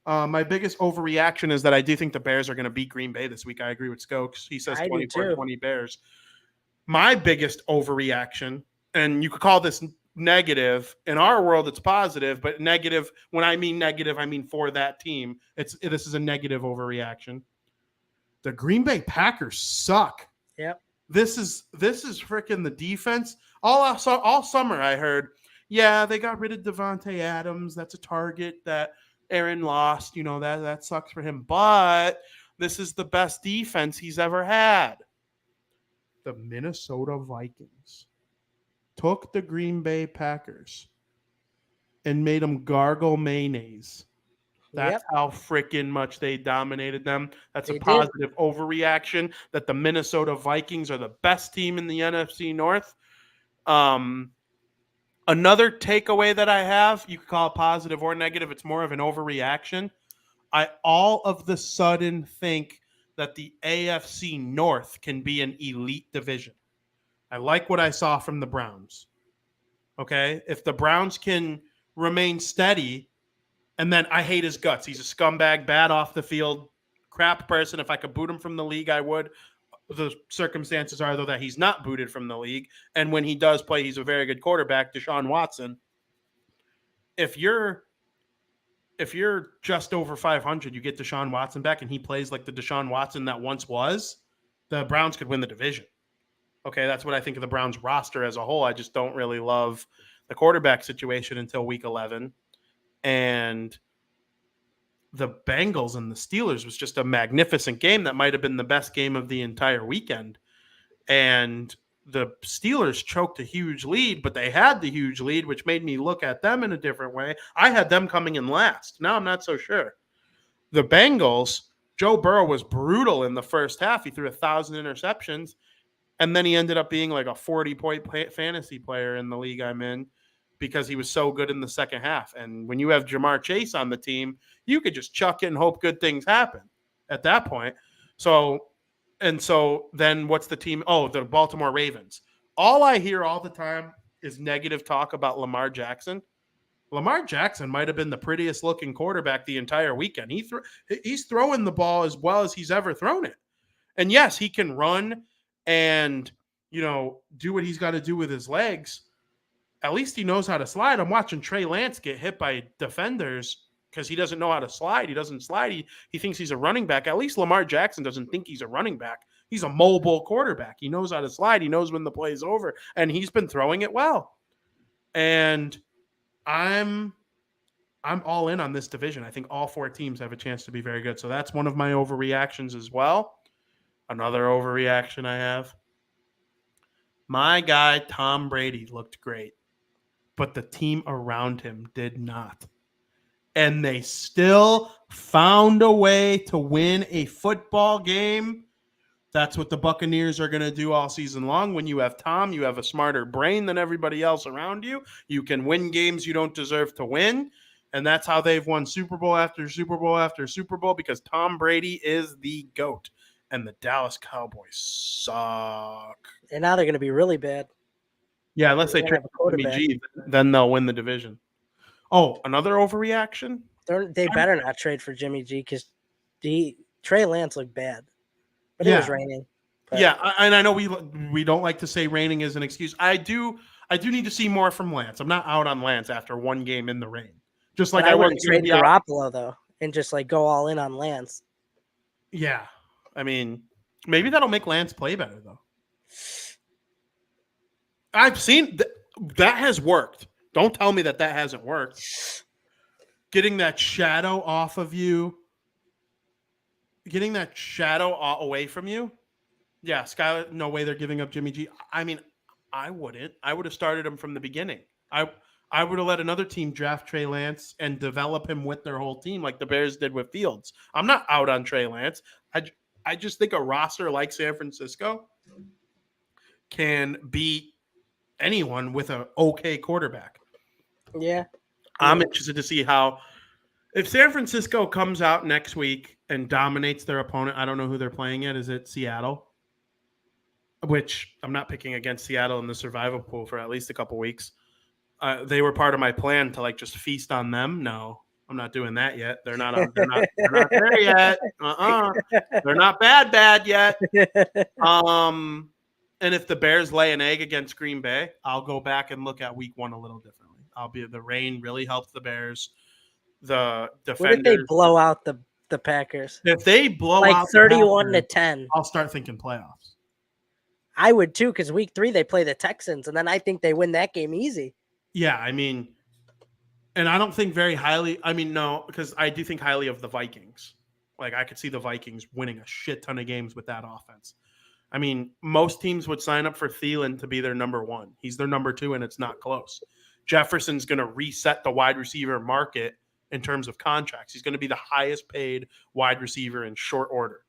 My biggest overreaction is that I do think the Bears are going to beat Green Bay this week. I agree with Skokes. He says 24-20 Bears. My biggest overreaction, and you could call this negative. In our world, it's positive, but negative, when I mean negative, I mean for that team. This is a negative overreaction. The Green Bay Packers suck. Yep. This is freaking the defense. All summer I heard, yeah, they got rid of Devontae Adams. That's a target that Aaron lost. That sucks for him. But this is the best defense he's ever had. The Minnesota Vikings took the Green Bay Packers and made them gargle mayonnaise. That's how freaking much they dominated them. That's a positive overreaction that the Minnesota Vikings are the best team in the NFC North. Another takeaway that I have, you could call it positive or negative. It's more of an overreaction. I all of the sudden think that the AFC North can be an elite division. I like what I saw from the Browns. Okay? If the Browns can remain steady, and then I hate his guts. He's a scumbag, bad off the field, crap person. If I could boot him from the league, I would. The circumstances are, though, that he's not booted from the league. And when he does play, he's a very good quarterback, Deshaun Watson. If you're just over 500, you get Deshaun Watson back, and he plays like the Deshaun Watson that once was, the Browns could win the division. Okay, that's what I think of the Browns roster as a whole. I just don't really love the quarterback situation until week 11. And the Bengals and the Steelers was just a magnificent game. That might have been the best game of the entire weekend. And the Steelers choked a huge lead, but they had the huge lead, which made me look at them in a different way. I had them coming in last. Now I'm not so sure. The Bengals, Joe Burrow was brutal in the first half. He threw 1,000 interceptions, and then he ended up being like a 40-point fantasy player in the league I'm in because he was so good in the second half. And when you have Jamar Chase on the team, you could just chuck it and hope good things happen at that point. So then what's the team? Oh, the Baltimore Ravens. All I hear all the time is negative talk about Lamar Jackson. Lamar Jackson might have been the prettiest looking quarterback the entire weekend. He's throwing the ball as well as he's ever thrown it. And yes, he can run and, do what he's got to do with his legs. At least he knows how to slide. I'm watching Trey Lance get hit by defenders because he doesn't know how to slide. He doesn't slide. He thinks he's a running back. At least Lamar Jackson doesn't think he's a running back. He's a mobile quarterback. He knows how to slide. He knows when the play's over, and he's been throwing it well. And I'm all in on this division. I think all four teams have a chance to be very good. So that's one of my overreactions as well. Another overreaction I have. My guy, Tom Brady, looked great, but the team around him did not. And they still found a way to win a football game. That's what the Buccaneers are going to do all season long. When you have Tom, you have a smarter brain than everybody else around you. You can win games you don't deserve to win. And that's how they've won Super Bowl after Super Bowl after Super Bowl, because Tom Brady is the GOAT. And the Dallas Cowboys suck. And now they're going to be really bad. Yeah, unless they trade Jimmy G, then they'll win the division. Oh, another overreaction? They better not trade for Jimmy G because Trey Lance looked bad. But it was raining. Yeah, and I know we don't like to say raining is an excuse. I do need to see more from Lance. I'm not out on Lance after one game in the rain. Just like But I I wouldn't wasn't going to trade be out. Garoppolo though, and just like go all in on Lance. Yeah, I mean, maybe that'll make Lance play better though. I've seen that has worked. Don't tell me that hasn't worked. Getting that shadow off of you, getting that shadow away from you. Yeah, Skyler, no way they're giving up Jimmy G. I mean, I wouldn't. I would have started him from the beginning. I would have let another team draft Trey Lance and develop him with their whole team like the Bears did with Fields. I'm not out on Trey Lance. I just think a roster like San Francisco can beat anyone with an okay quarterback. Yeah. I'm interested to see how if San Francisco comes out next week and dominates their opponent. I don't know who they're playing yet. Is it Seattle? Which I'm not picking against Seattle in the survival pool for at least a couple weeks. They were part of my plan to like just feast on them. No, I'm not doing that yet. They're not there yet. They're not bad yet. And if the Bears lay an egg against Green Bay, I'll go back and look at week 1 a little differently. The rain really helped the Bears. The defenders. What if they blow out the Packers? If they blow like out 31-10, I'll start thinking playoffs. I would too, because week 3 they play the Texans, and then I think they win that game easy. Yeah, I mean, and I don't think very highly. I mean, no, because I do think highly of the Vikings. Like, I could see the Vikings winning a shit ton of games with that offense. I mean, most teams would sign up for Thielen to be their number 1. He's their number 2, and it's not close. Jefferson's going to reset the wide receiver market in terms of contracts. He's going to be the highest paid wide receiver in short order.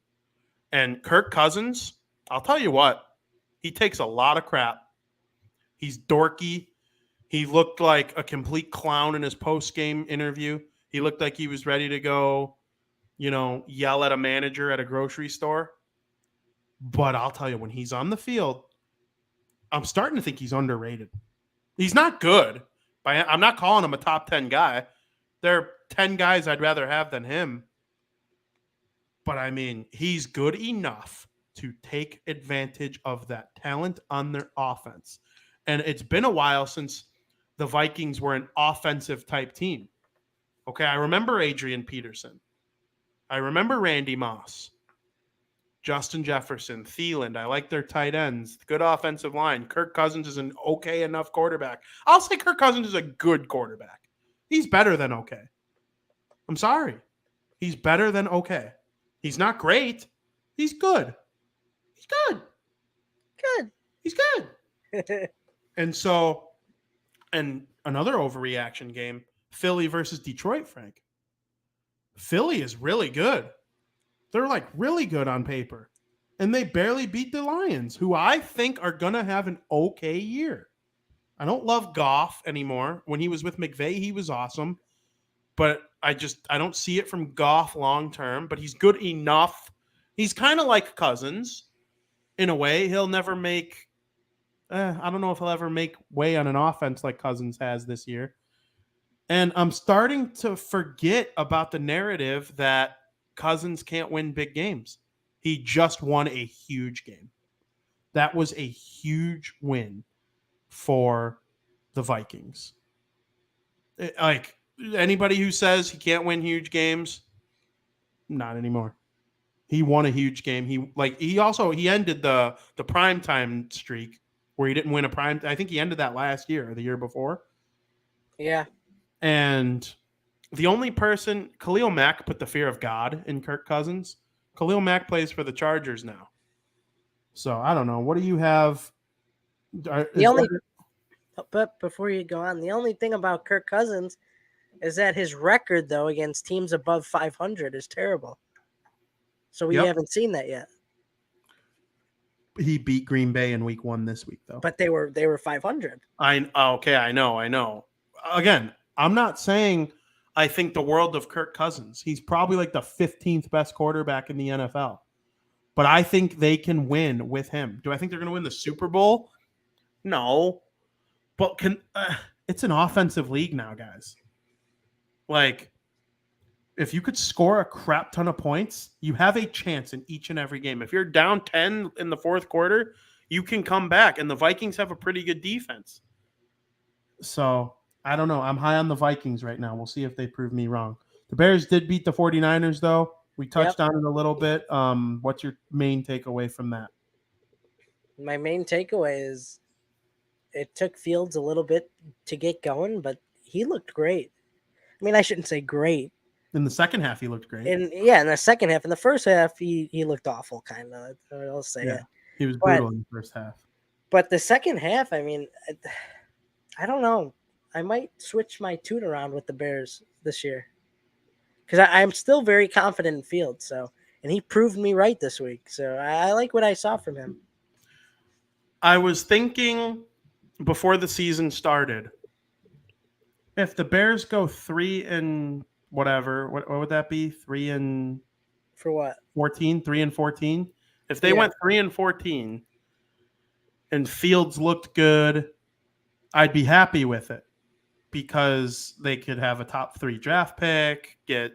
And Kirk Cousins, I'll tell you what, he takes a lot of crap. He's dorky. He looked like a complete clown in his post-game interview. He looked like he was ready to go, yell at a manager at a grocery store. But I'll tell you, when he's on the field, I'm starting to think he's underrated. He's not good. But I'm not calling him a top 10 guy. There are 10 guys I'd rather have than him. But, I mean, he's good enough to take advantage of that talent on their offense. And it's been a while since the Vikings were an offensive type team. Okay, I remember Adrian Peterson. I remember Randy Moss. Justin Jefferson, Thielen. I like their tight ends. Good offensive line. Kirk Cousins is an okay enough quarterback. I'll say Kirk Cousins is a good quarterback. He's better than okay. I'm sorry. He's better than okay. He's not great. He's good. He's good. Good. He's good. And another overreaction game, Philly versus Detroit, Frank. Philly is really good. They're like really good on paper. And they barely beat the Lions, who I think are going to have an okay year. I don't love Goff anymore. When he was with McVay, he was awesome. But I don't see it from Goff long term. But he's good enough. He's kind of like Cousins in a way. He'll never make I don't know if he'll ever make way on an offense like Cousins has this year. And I'm starting to forget about the narrative that Cousins can't win big games. He just won a huge game. That was a huge win for the Vikings. Like, anybody who says he can't win huge games, not anymore. He won a huge game. He ended the primetime streak where he didn't win a prime. I think he ended that last year or the year before. Yeah. And the only person, Khalil Mack put the fear of God in Kirk Cousins. Khalil Mack plays for the Chargers now. So I don't know. What do you have? But before you go on, the only thing about Kirk Cousins is that his record, though, against teams above 500 is terrible. So we haven't seen that yet. He beat Green Bay in week 1 this week, though. But they were 500. I know. Again, I'm not saying I think the world of Kirk Cousins. He's probably like the 15th best quarterback in the NFL. But I think they can win with him. Do I think they're going to win the Super Bowl? No. But it's an offensive league now, guys. Like, if you could score a crap ton of points, you have a chance in each and every game. If you're down 10 in the fourth quarter, you can come back, and the Vikings have a pretty good defense. So I don't know. I'm high on the Vikings right now. We'll see if they prove me wrong. The Bears did beat the 49ers, though. We touched on it a little bit. What's your main takeaway from that? My main takeaway is it took Fields a little bit to get going, but he looked great. I mean, I shouldn't say great. In the second half, he looked great. In the second half. In the first half, he looked awful, kind of. I'll say it. He was brutal in the first half. But the second half, I mean, I don't know. I might switch my tune around with the Bears this year because I'm still very confident in Fields. So, and he proved me right this week. So I like what I saw from him. I was thinking before the season started, if the Bears go 3 and whatever, what would that be? 3 and for what? 14, 3 and 14. If they went 3 and 14 and Fields looked good, I'd be happy with it because they could have a top 3 draft pick, get,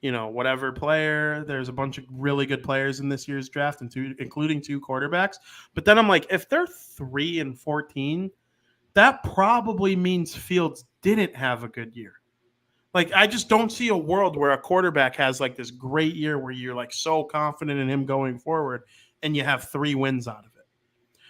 whatever player. There's a bunch of really good players in this year's draft, including 2 quarterbacks. But then I'm like, if they're 3 and 14, that probably means Fields didn't have a good year. Like, I just don't see a world where a quarterback has like this great year where you're like so confident in him going forward and you have 3 wins out of it.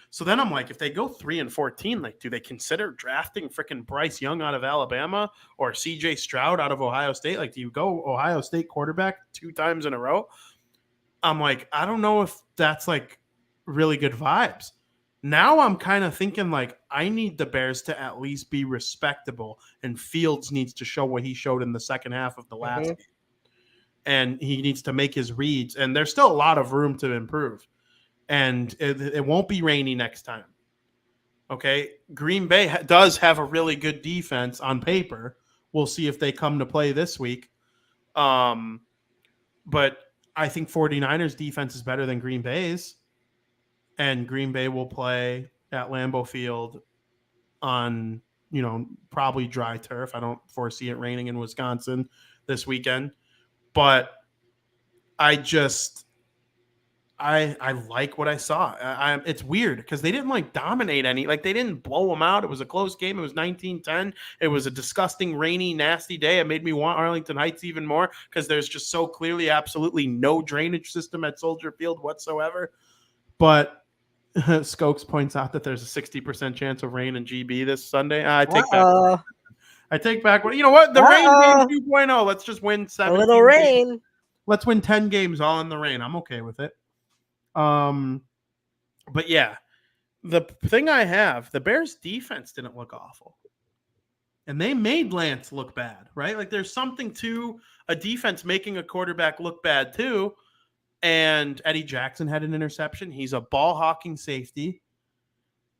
So then I'm like, if they go 3 and 14, like, do they consider drafting freaking Bryce Young out of Alabama or CJ Stroud out of Ohio State? Like, do you go Ohio State quarterback 2 times in a row? I'm like, I don't know if that's like really good vibes. Now I'm kind of thinking like I need the Bears to at least be respectable, and Fields needs to show what he showed in the second half of the last game. And he needs to make his reads, and there's still a lot of room to improve. And it won't be rainy next time. Okay, Green Bay does have a really good defense on paper. We'll see if they come to play this week. But I think 49ers defense is better than Green Bay's. And Green Bay will play at Lambeau Field on, probably dry turf. I don't foresee it raining in Wisconsin this weekend. But I like what I saw. It's weird because they didn't like dominate any. Like, they didn't blow them out. It was a close game. It was 19-10. It was a disgusting, rainy, nasty day. It made me want Arlington Heights even more because there's just so clearly absolutely no drainage system at Soldier Field whatsoever. But Skokes points out that there's a 60% chance of rain in GB this Sunday. I take back what you know what the rain game 2.0. Let's just win 7. A little rain. Games. Let's win 10 games all in the rain. I'm okay with it. But yeah, the thing I have, the Bears defense didn't look awful. And they made Lance look bad, right? Like, there's something to a defense making a quarterback look bad too. And Eddie Jackson had an interception. He's a ball hawking safety.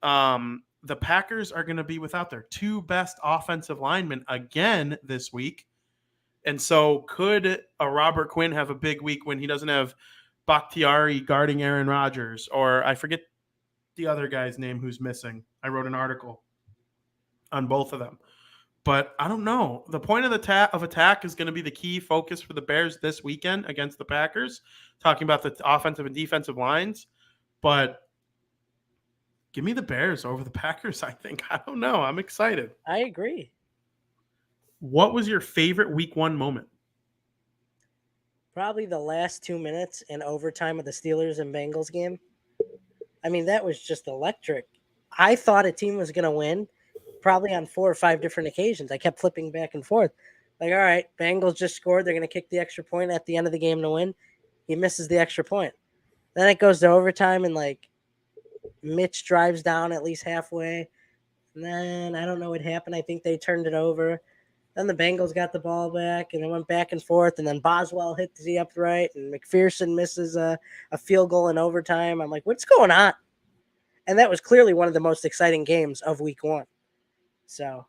The Packers are going to be without their 2 best offensive linemen again this week. And so could a Robert Quinn have a big week when he doesn't have Bakhtiari guarding Aaron Rodgers? Or I forget the other guy's name who's missing. I wrote an article on both of them. But I don't know. The point of attack is going to be the key focus for the Bears this weekend against the Packers, talking about the offensive and defensive lines. But give me the Bears over the Packers, I think. I don't know. I'm excited. I agree. What was your favorite week 1 moment? Probably the last 2 minutes in overtime of the Steelers and Bengals game. I mean, that was just electric. I thought a team was going to win probably on 4 or 5 different occasions. I kept flipping back and forth. Like, all right, Bengals just scored. They're going to kick the extra point at the end of the game to win. He misses the extra point. Then it goes to overtime, and, like, Mitch drives down at least halfway. And then I don't know what happened. I think they turned it over. Then the Bengals got the ball back, and it went back and forth. And then Boswell hit the upright, and McPherson misses a field goal in overtime. I'm like, what's going on? And that was clearly one of the most exciting games of week 1. So,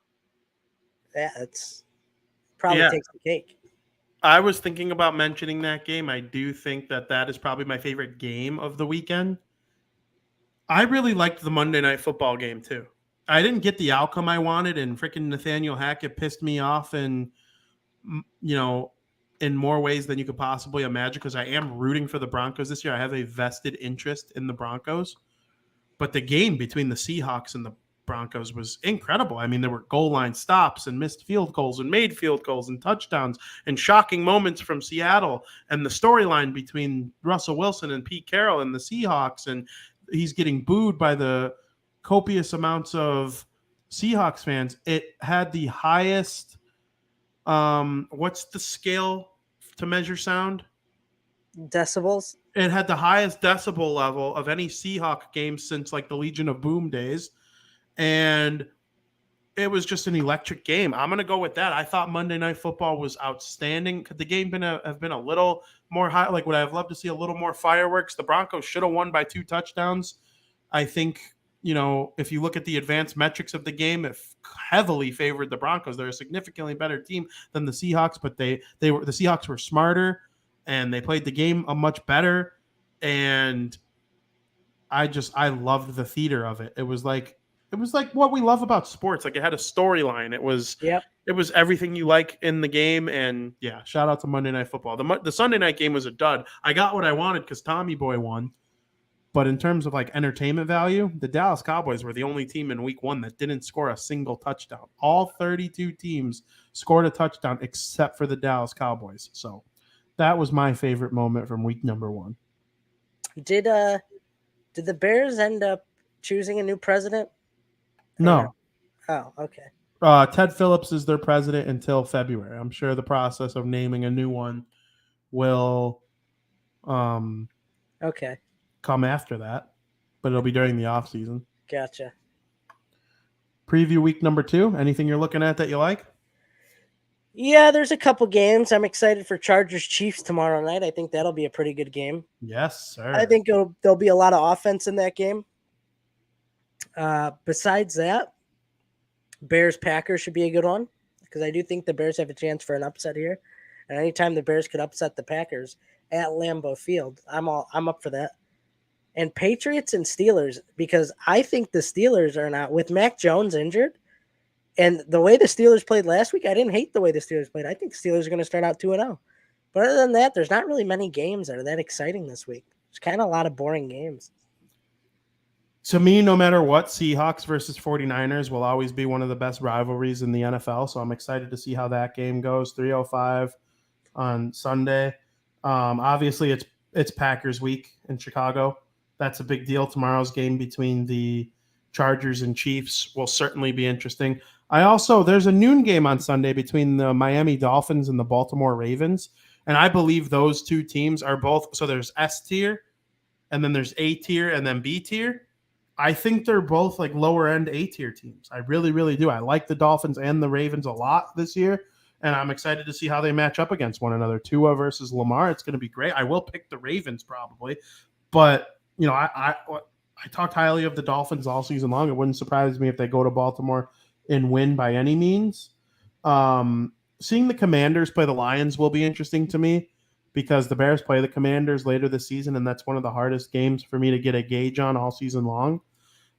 yeah, it's probably takes the cake. I was thinking about mentioning that game. I do think that is probably my favorite game of the weekend. I really liked the Monday Night Football game, too. I didn't get the outcome I wanted, and freaking Nathaniel Hackett pissed me off and, in more ways than you could possibly imagine because I am rooting for the Broncos this year. I have a vested interest in the Broncos. But the game between the Seahawks and the Broncos was incredible. I mean, there were goal line stops and missed field goals and made field goals and touchdowns and shocking moments from Seattle. And the storyline between Russell Wilson and Pete Carroll and the Seahawks. And he's getting booed by the copious amounts of Seahawks fans. It had the highest what's the scale to measure sound? Decibels. It had the highest decibel level of any Seahawk game since like the Legion of Boom days. And it was just an electric game. I'm going to go with that. I thought Monday Night Football was outstanding. Could the game have been a little more high? Like, would I have loved to see a little more fireworks? The Broncos should have won by 2 touchdowns. I think, if you look at the advanced metrics of the game, it heavily favored the Broncos. They're a significantly better team than the Seahawks, but the Seahawks were smarter and they played the game much better. And I loved the theater of it. It was like what we love about sports. Like, it had a storyline. It was everything you like in the game. And yeah, shout out to Monday Night Football. The Sunday night game was a dud. I got what I wanted because Tommy Boy won. But in terms of like entertainment value, the Dallas Cowboys were the only team in week 1 that didn't score a single touchdown. All 32 teams scored a touchdown except for the Dallas Cowboys. So that was my favorite moment from week number 1. Did the Bears end up choosing a new president? No. Oh, okay. Ted Phillips is their president until February. I'm sure the process of naming a new one will okay. come after that, but it'll be during the off season. Gotcha. Preview week number 2. Anything you're looking at that you like? Yeah, there's a couple games. I'm excited for Chargers Chiefs tomorrow night. I think that'll be a pretty good game. Yes, sir. I think there'll be a lot of offense in that game. Besides that, Bears-Packers should be a good one because I do think the Bears have a chance for an upset here. And anytime the Bears could upset the Packers at Lambeau Field, I'm up for that. And Patriots and Steelers, because I think the Steelers are not, with Mac Jones injured, and the way the Steelers played last week, I didn't hate the way the Steelers played. I think the Steelers are going to start out 2-0. But other than that, there's not really many games that are that exciting this week. It's kind of a lot of boring games. To me, no matter what, Seahawks versus 49ers will always be one of the best rivalries in the NFL. So I'm excited to see how that game goes. 3:05 on Sunday. Obviously, it's Packers week in Chicago. That's a big deal. Tomorrow's game between the Chargers and Chiefs will certainly be interesting. There's a noon game on Sunday between the Miami Dolphins and the Baltimore Ravens. And I believe those two teams are both, so there's S tier and then there's A tier and then B tier. I think they're both like lower end A tier teams. I really, really do. I like the Dolphins and the Ravens a lot this year. And I'm excited to see how they match up against one another. Tua versus Lamar. It's going to be great. I will pick the Ravens probably, but I talked highly of the Dolphins all season long. It wouldn't surprise me if they go to Baltimore and win by any means. Seeing the Commanders play the Lions will be interesting to me because the Bears play the Commanders later this season, and that's one of the hardest games for me to get a gauge on all season long.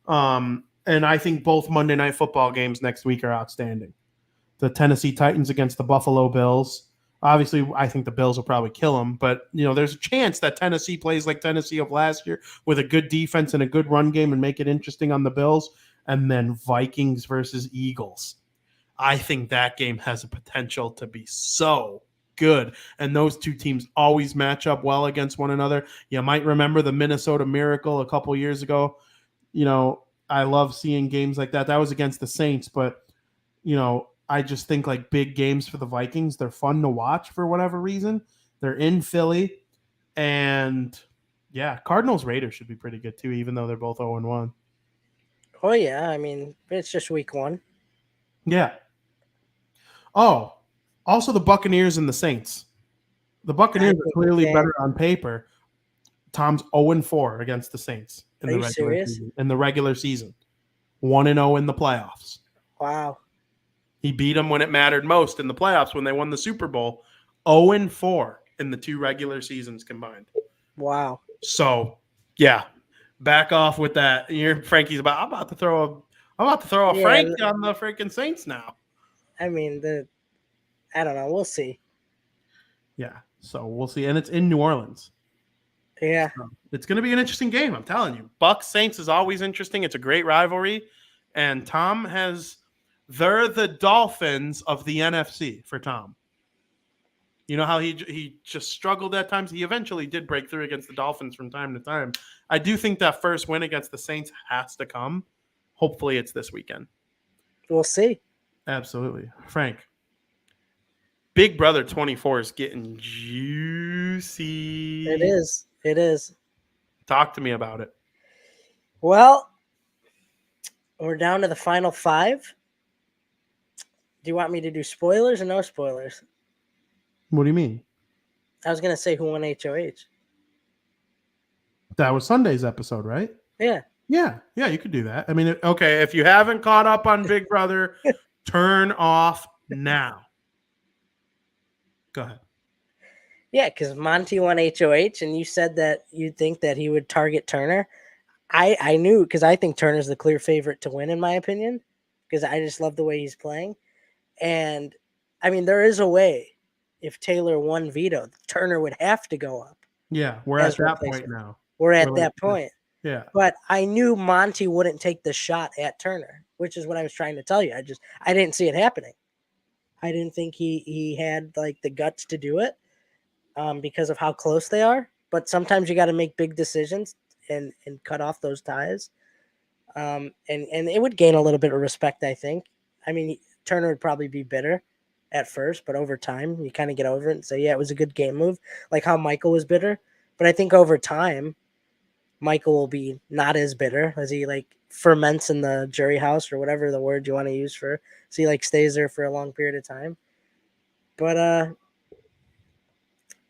And I think both Monday Night Football games next week are outstanding. The Tennessee Titans against the Buffalo Bills. Obviously, I think the Bills will probably kill them, but there's a chance that Tennessee plays like Tennessee of last year with a good defense and a good run game and make it interesting on the Bills. And then Vikings versus Eagles. I think that game has a potential to be so good. And those two teams always match up well against one another. You might remember the Minnesota Miracle a couple years ago. I love seeing games like that. That was against the Saints, but I just think like big games for the Vikings, they're fun to watch for whatever reason. They're in Philly, and yeah, Cardinals Raiders should be pretty good too, even though they're both 0-1. Oh yeah, I mean it's just week 1. Yeah. Oh, also the Buccaneers and the Saints. The Buccaneers are clearly better on paper. Tom's 0-4 against the Saints in the regular season. 1-0 in the playoffs. Wow. He beat them when it mattered most in the playoffs when they won the Super Bowl. 0-4 in the 2 regular seasons combined. Wow. So, yeah, back off with that. Frankie's I'm about to throw a Frankie on the freaking Saints now. I mean, I don't know. We'll see. Yeah. So we'll see. And it's in New Orleans. Yeah. So it's going to be an interesting game. I'm telling you. Bucks Saints is always interesting. It's a great rivalry. And Tom they're the Dolphins of the NFC for Tom. You know how he just struggled at times? He eventually did break through against the Dolphins from time to time. I do think that first win against the Saints has to come. Hopefully it's this weekend. We'll see. Absolutely. Frank, Big Brother 24 is getting juicy. It is. It is. Talk to me about it. Well, we're down to the final 5. Do you want me to do spoilers or no spoilers? What do you mean? I was going to say who won HOH. That was Sunday's episode, right? Yeah. Yeah, you could do that. I mean, okay, if you haven't caught up on Big Brother, turn off now. Go ahead. Yeah, because Monty won HOH, and you said that you think that he would target Turner. I knew, because I think Turner's the clear favorite to win, in my opinion, because I just love the way he's playing. And, I mean, there is a way. If Taylor won veto, Turner would have to go up. Yeah, we're at that point now. We're at that point. Yeah. But I knew Monty wouldn't take the shot at Turner, which is what I was trying to tell you. I didn't see it happening. I didn't think he had like the guts to do it because of how close they are. But sometimes you got to make big decisions and cut off those ties. And it would gain a little bit of respect, I think. I mean, Turner would probably be bitter at first, but over time you kind of get over it and say, yeah, it was a good game move, like how Michael was bitter. But I think over time, Michael will be not as bitter as he like ferments in the jury house or whatever the word you want to use for. So he like stays there for a long period of time. But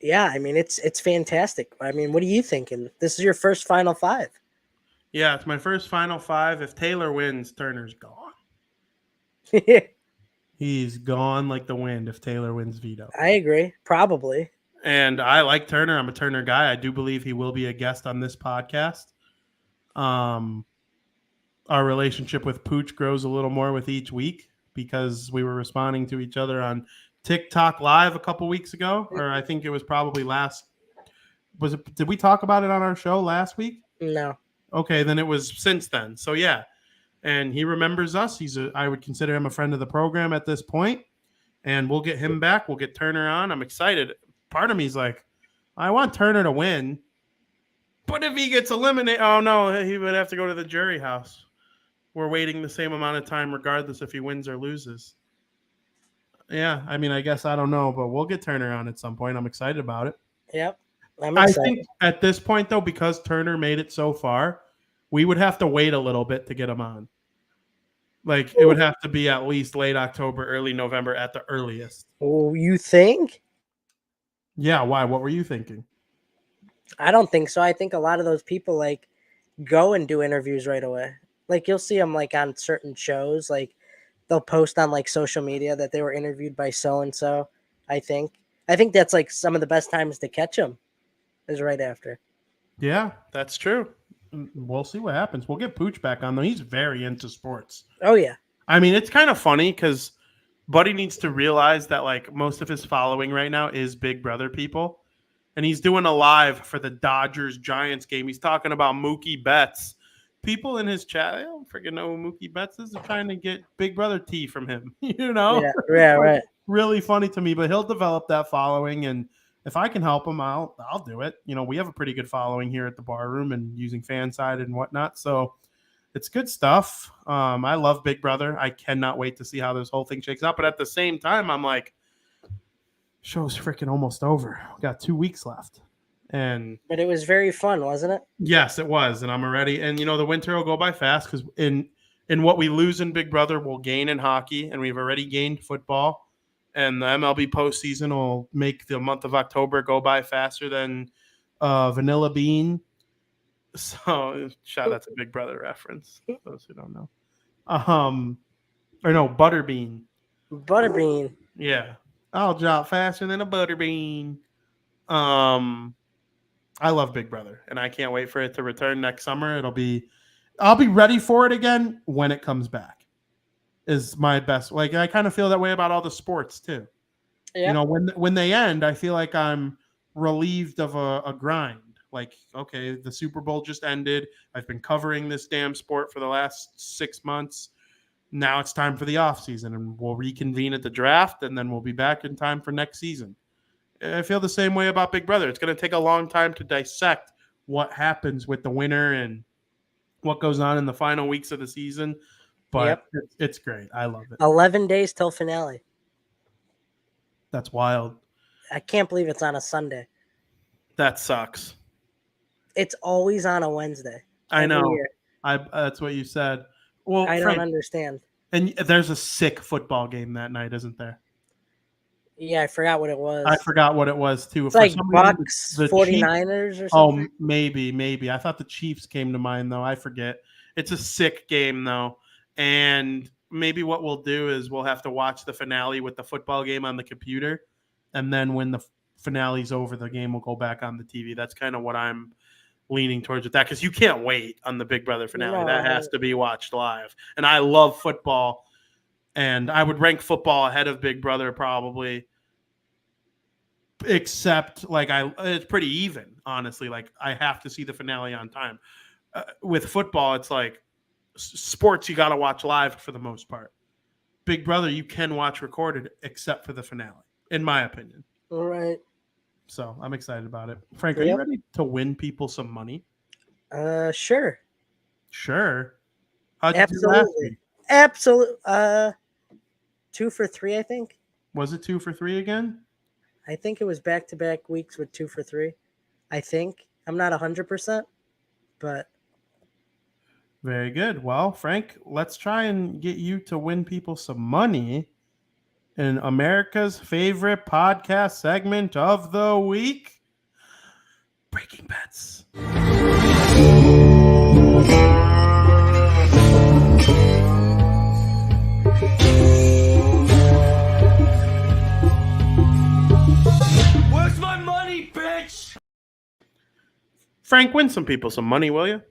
yeah, I mean it's fantastic. I mean, what are you thinking? This is your first Final 5. Yeah, it's my first Final 5. If Taylor wins, Turner's gone. He's gone like the wind if Taylor wins veto. I agree, probably. And I like Turner. I'm a Turner guy. I do believe he will be a guest on this podcast. Our relationship with Pooch grows a little more with each week because we were responding to each other on TikTok Live a couple weeks ago, or I think it was probably did we talk about it on our show last week? No. Okay, then it was since then. So yeah, and he remembers us. I would consider him a friend of the program at this point, and we'll get him back. We'll get Turner on. I'm excited. Part of me is like, I want Turner to win, but if he gets eliminated, oh no, he would have to go to the jury house. We're waiting the same amount of time regardless if he wins or loses. Yeah, I mean, I guess I don't know, but we'll get Turner on at some point. I'm excited about it. Yep, I'm excited. I think at this point, though, because Turner made it so far, we would have to wait a little bit to get him on. Like, it would have to be at least late October, early November at the earliest. Oh, you think? Yeah, why? What were you thinking? I don't think so. I think a lot of those people like go and do interviews right away. Like you'll see them like on certain shows, like they'll post on like social media that they were interviewed by so and so. I think that's like some of the best times to catch them is right after. Yeah, that's true. We'll see what happens. We'll get Pooch back on though. He's very into sports. Oh yeah. I mean, it's kind of funny because Buddy needs to realize that like most of his following right now is Big Brother people. And he's doing a live for the Dodgers-Giants game. He's talking about Mookie Betts. People in his chat, I don't freaking know who Mookie Betts is. They're trying to get Big Brother tea from him. You know? Yeah, right. Really funny to me, but he'll develop that following. And if I can help him, I'll do it. You know, we have a pretty good following here at the bar room and using Fanside and whatnot. So it's good stuff. I love Big Brother. I cannot wait to see how this whole thing shakes out. But at the same time, I'm like, show's freaking almost over. We got 2 weeks left. But it was very fun, wasn't it? Yes, it was. And I'm ready. And, you know, the winter will go by fast because in what we lose in Big Brother, we'll gain in hockey. And we've already gained football. And the MLB postseason will make the month of October go by faster than Vanilla Bean. So, that's a Big Brother reference. Those who don't know. Or no, Butterbean. Butterbean. Yeah. I'll drop faster than a butterbean. I love Big Brother, and I can't wait for it to return next summer. I'll be ready for it again when it comes back. Is my best. Like I kind of feel that way about all the sports too. Yeah. When they end, I feel like I'm relieved of a grind. Like, okay, the Super Bowl just ended. I've been covering this damn sport for the last 6 months. Now it's time for the off season, and we'll reconvene at the draft, and then we'll be back in time for next season. I feel the same way about Big Brother. It's going to take a long time to dissect what happens with the winner and what goes on in the final weeks of the season, but Yep. it's great. I love it. 11 days till finale. That's wild. I can't believe it's on a Sunday. That sucks. It's always on a Wednesday. I every know. year. That's what you said. Well, I Frank, don't understand. and there's a sick football game that night, isn't there? Yeah, I forgot what it was. I forgot what it was too. It's like Bucks, 49ers or something. Oh, maybe. I thought the Chiefs came to mind though. I forget. It's a sick game though, and maybe what we'll do is we'll have to watch the finale with the football game on the computer, and then when the finale's over, the game will go back on the TV. That's kind of what I'm leaning towards with that, because you can't wait on the Big Brother finale. No. That has to be watched live. And I love football, and I would rank football ahead of Big Brother probably, except it's pretty even, honestly. Like, I have to see the finale on time. With football, it's like sports you got to watch live for the most part. Big Brother you can watch recorded except for the finale, in my opinion. All right. So I'm excited about it. Frank, are you ready to win people some money? Sure. Sure. How'd you Absolutely. do last week? Absolutely. 2 for 3, I think. Was it 2 for 3 again? I think it was back-to-back weeks with 2 for 3. I think. I'm not 100%, but very good. Well, Frank, let's try and get you to win people some money in America's favorite podcast segment of the week, Breaking Bets. Where's my money, bitch? Frank, win some people some money, will you?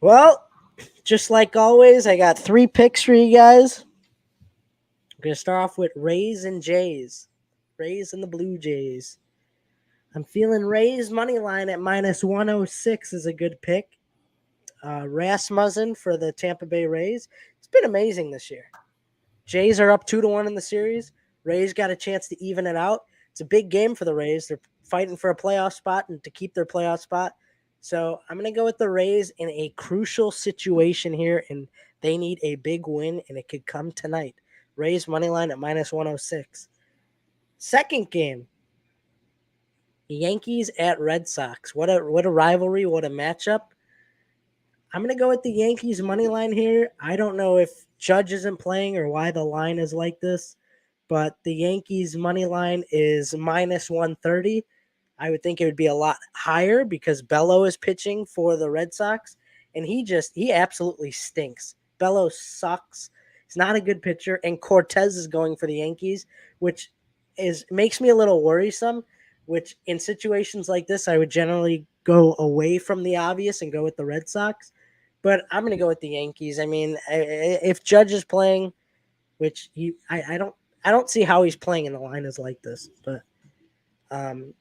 well, just like always, I got 3 picks for you guys. I'm going to start off with Rays and Jays. Rays and the Blue Jays. I'm feeling Rays money line at minus 106 is a good pick. Rasmussen for the Tampa Bay Rays. It's been amazing this year. Jays are up 2-1 in the series. Rays got a chance to even it out. It's a big game for the Rays. They're fighting for a playoff spot and to keep their playoff spot. So I'm going to go with the Rays in a crucial situation here, and they need a big win, and it could come tonight. Rays money line at minus 106. Second game, Yankees at Red Sox. What a rivalry, what a matchup. I'm going to go with the Yankees money line here. I don't know if Judge isn't playing or why the line is like this, but the Yankees money line is minus 130. I would think it would be a lot higher because Bello is pitching for the Red Sox, and he absolutely stinks. Bello sucks. He's not a good pitcher, and Cortez is going for the Yankees, which makes me a little worrisome, which in situations like this, I would generally go away from the obvious and go with the Red Sox. But I'm going to go with the Yankees. I mean, if Judge is playing, which I don't see how he's playing in the line is like this. But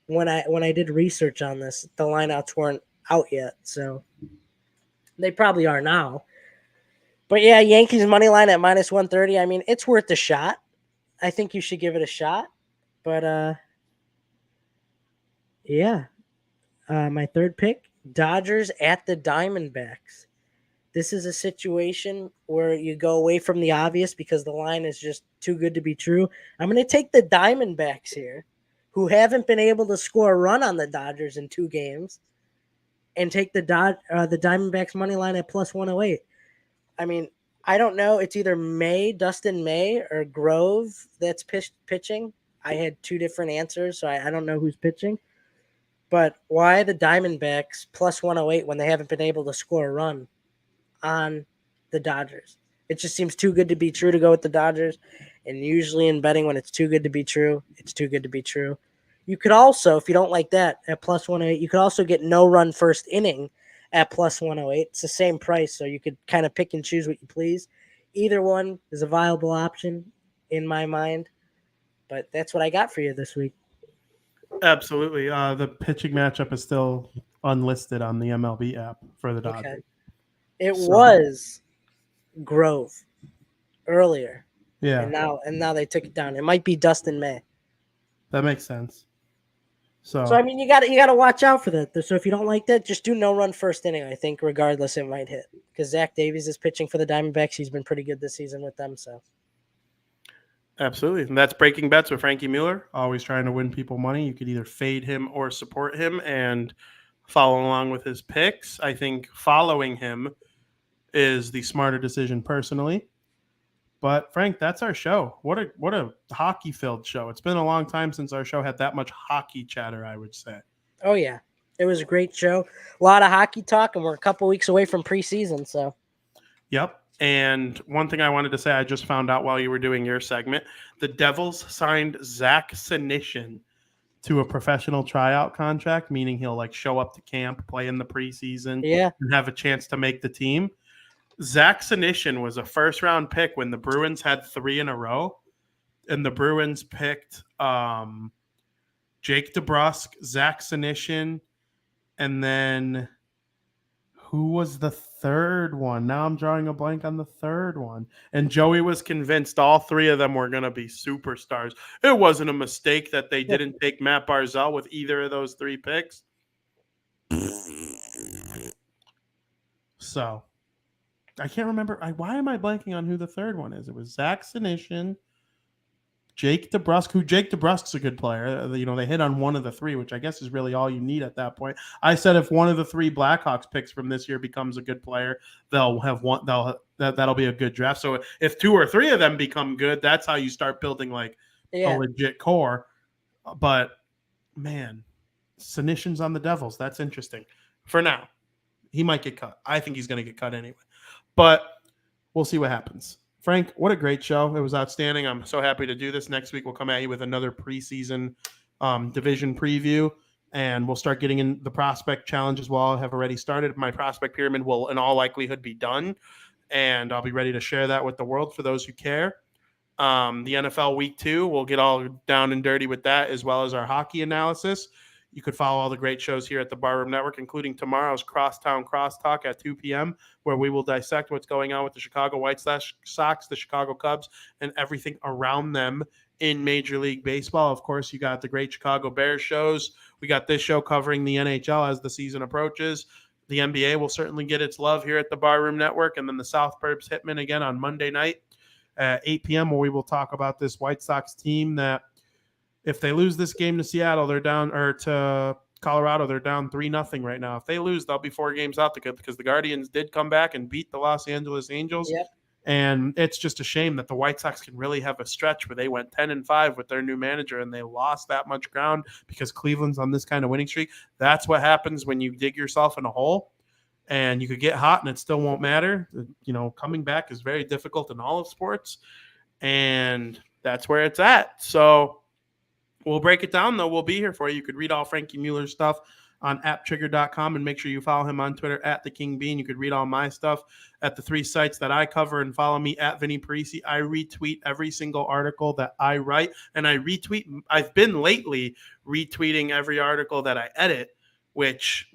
when I did research on this, the lineouts weren't out yet, so they probably are now. But yeah, Yankees money line at minus 130. I mean, it's worth a shot. I think you should give it a shot. But yeah, my third pick, Dodgers at the Diamondbacks. This is a situation where you go away from the obvious because the line is just too good to be true. I'm going to take the Diamondbacks here, who haven't been able to score a run on the Dodgers in 2 games, and take the Diamondbacks money line at plus 108. I mean, I don't know. It's either Dustin May, or Grove that's pitching. I had 2 different answers, so I don't know who's pitching. But why the Diamondbacks plus 108 when they haven't been able to score a run on the Dodgers? It just seems too good to be true to go with the Dodgers. And usually in betting, when it's too good to be true, it's too good to be true. You could also, if you don't like that, at plus 108, you could also get no run first inning at plus 108. It's the same price, so you could kind of pick and choose what you please. Either one is a viable option in my mind. But that's what I got for you this week. Absolutely. The pitching matchup is still unlisted on the MLB app for the Dodgers. Okay. It was Grove earlier. Yeah, And now they took it down. It might be Dustin May. that makes sense. So I mean, you gotta watch out for that. So if you don't like that, just do no run first inning. I think regardless it might hit because Zach Davies is pitching for the Diamondbacks. He's been pretty good this season with them. So absolutely, and that's Breaking Bets with Frankie Mueller. Always trying to win people money. You could either fade him or support him and follow along with his picks. I think following him is the smarter decision personally. But Frank, that's our show. What a hockey-filled show. It's been a long time since our show had that much hockey chatter, I would say. oh yeah, it was a great show. A lot of hockey talk, and we're a couple weeks away from preseason. So Yep. And one thing I wanted to say, I just found out while you were doing your segment, the Devils signed Zach Senyshyn to a professional tryout contract, meaning he'll like show up to camp, play in the preseason, and have a chance to make the team. Zach Senyshyn was a first-round pick when the Bruins had 3 in a row, and the Bruins picked Jake DeBrusk, Zach Senyshyn, and then who was the third one? Now I'm drawing a blank on the third one. And Joey was convinced all 3 of them were going to be superstars. It wasn't a mistake that they didn't take Matt Barzal with either of those 3 picks. So I can't remember. Why am I blanking on who the third one is? It was Zach Senyshyn, Jake DeBrusk, who Jake DeBrusk's a good player. They hit on one of the 3, which I guess is really all you need at that point. I said if one of the 3 Blackhawks picks from this year becomes a good player, they'll have one. That'll be a good draft. So if 2 or 3 of them become good, that's how you start building like a legit core. But man, Senyshyn's on the Devils. That's interesting. For now, he might get cut. I think he's going to get cut anyway. But we'll see what happens. Frank, what a great show. It was outstanding. I'm so happy to do this. Next week, we'll come at you with another preseason division preview, and we'll start getting in the prospect challenge as well. I have already started. My prospect pyramid will, in all likelihood, be done, and I'll be ready to share that with the world for those who care. The NFL Week 2, we'll get all down and dirty with that, as well as our hockey analysis. You could follow all the great shows here at the Barroom Network, including tomorrow's Crosstown Crosstalk at 2 p.m., where we will dissect what's going on with the Chicago White Sox, the Chicago Cubs, and everything around them in Major League Baseball. Of course, you got the great Chicago Bears shows. We got this show covering the NHL as the season approaches. The NBA will certainly get its love here at the Barroom Network, and then the South Burbs Hitmen again on Monday night at 8 p.m., where we will talk about this White Sox team that, if they lose this game to Seattle, they're down, or to Colorado, they're down 3-0 right now. If they lose, they'll be 4 games out because the Guardians did come back and beat the Los Angeles Angels. Yep. And it's just a shame that the White Sox can really have a stretch where they went 10-5 with their new manager and they lost that much ground because Cleveland's on this kind of winning streak. That's what happens when you dig yourself in a hole, and you could get hot and it still won't matter. Coming back is very difficult in all of sports, and that's where it's at. So we'll break it down, though. We'll be here for you. You could read all Frankie Mueller's stuff on apptrigger.com, and make sure you follow him on Twitter at the King Bean. You could read all my stuff at the 3 sites that I cover, and follow me at Vinny Parisi. I retweet every single article that I write, and I've been lately retweeting every article that I edit, which,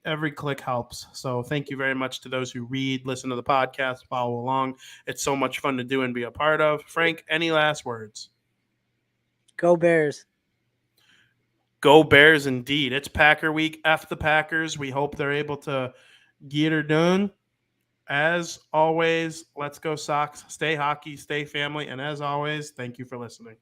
every click helps. So thank you very much to those who read, listen to the podcast, follow along. It's so much fun to do and be a part of. Frank, any last words? Go Bears. Go Bears indeed. It's Packer week. F the Packers. We hope they're able to get her done. As always, let's go Sox. Stay hockey, stay family. And as always, thank you for listening.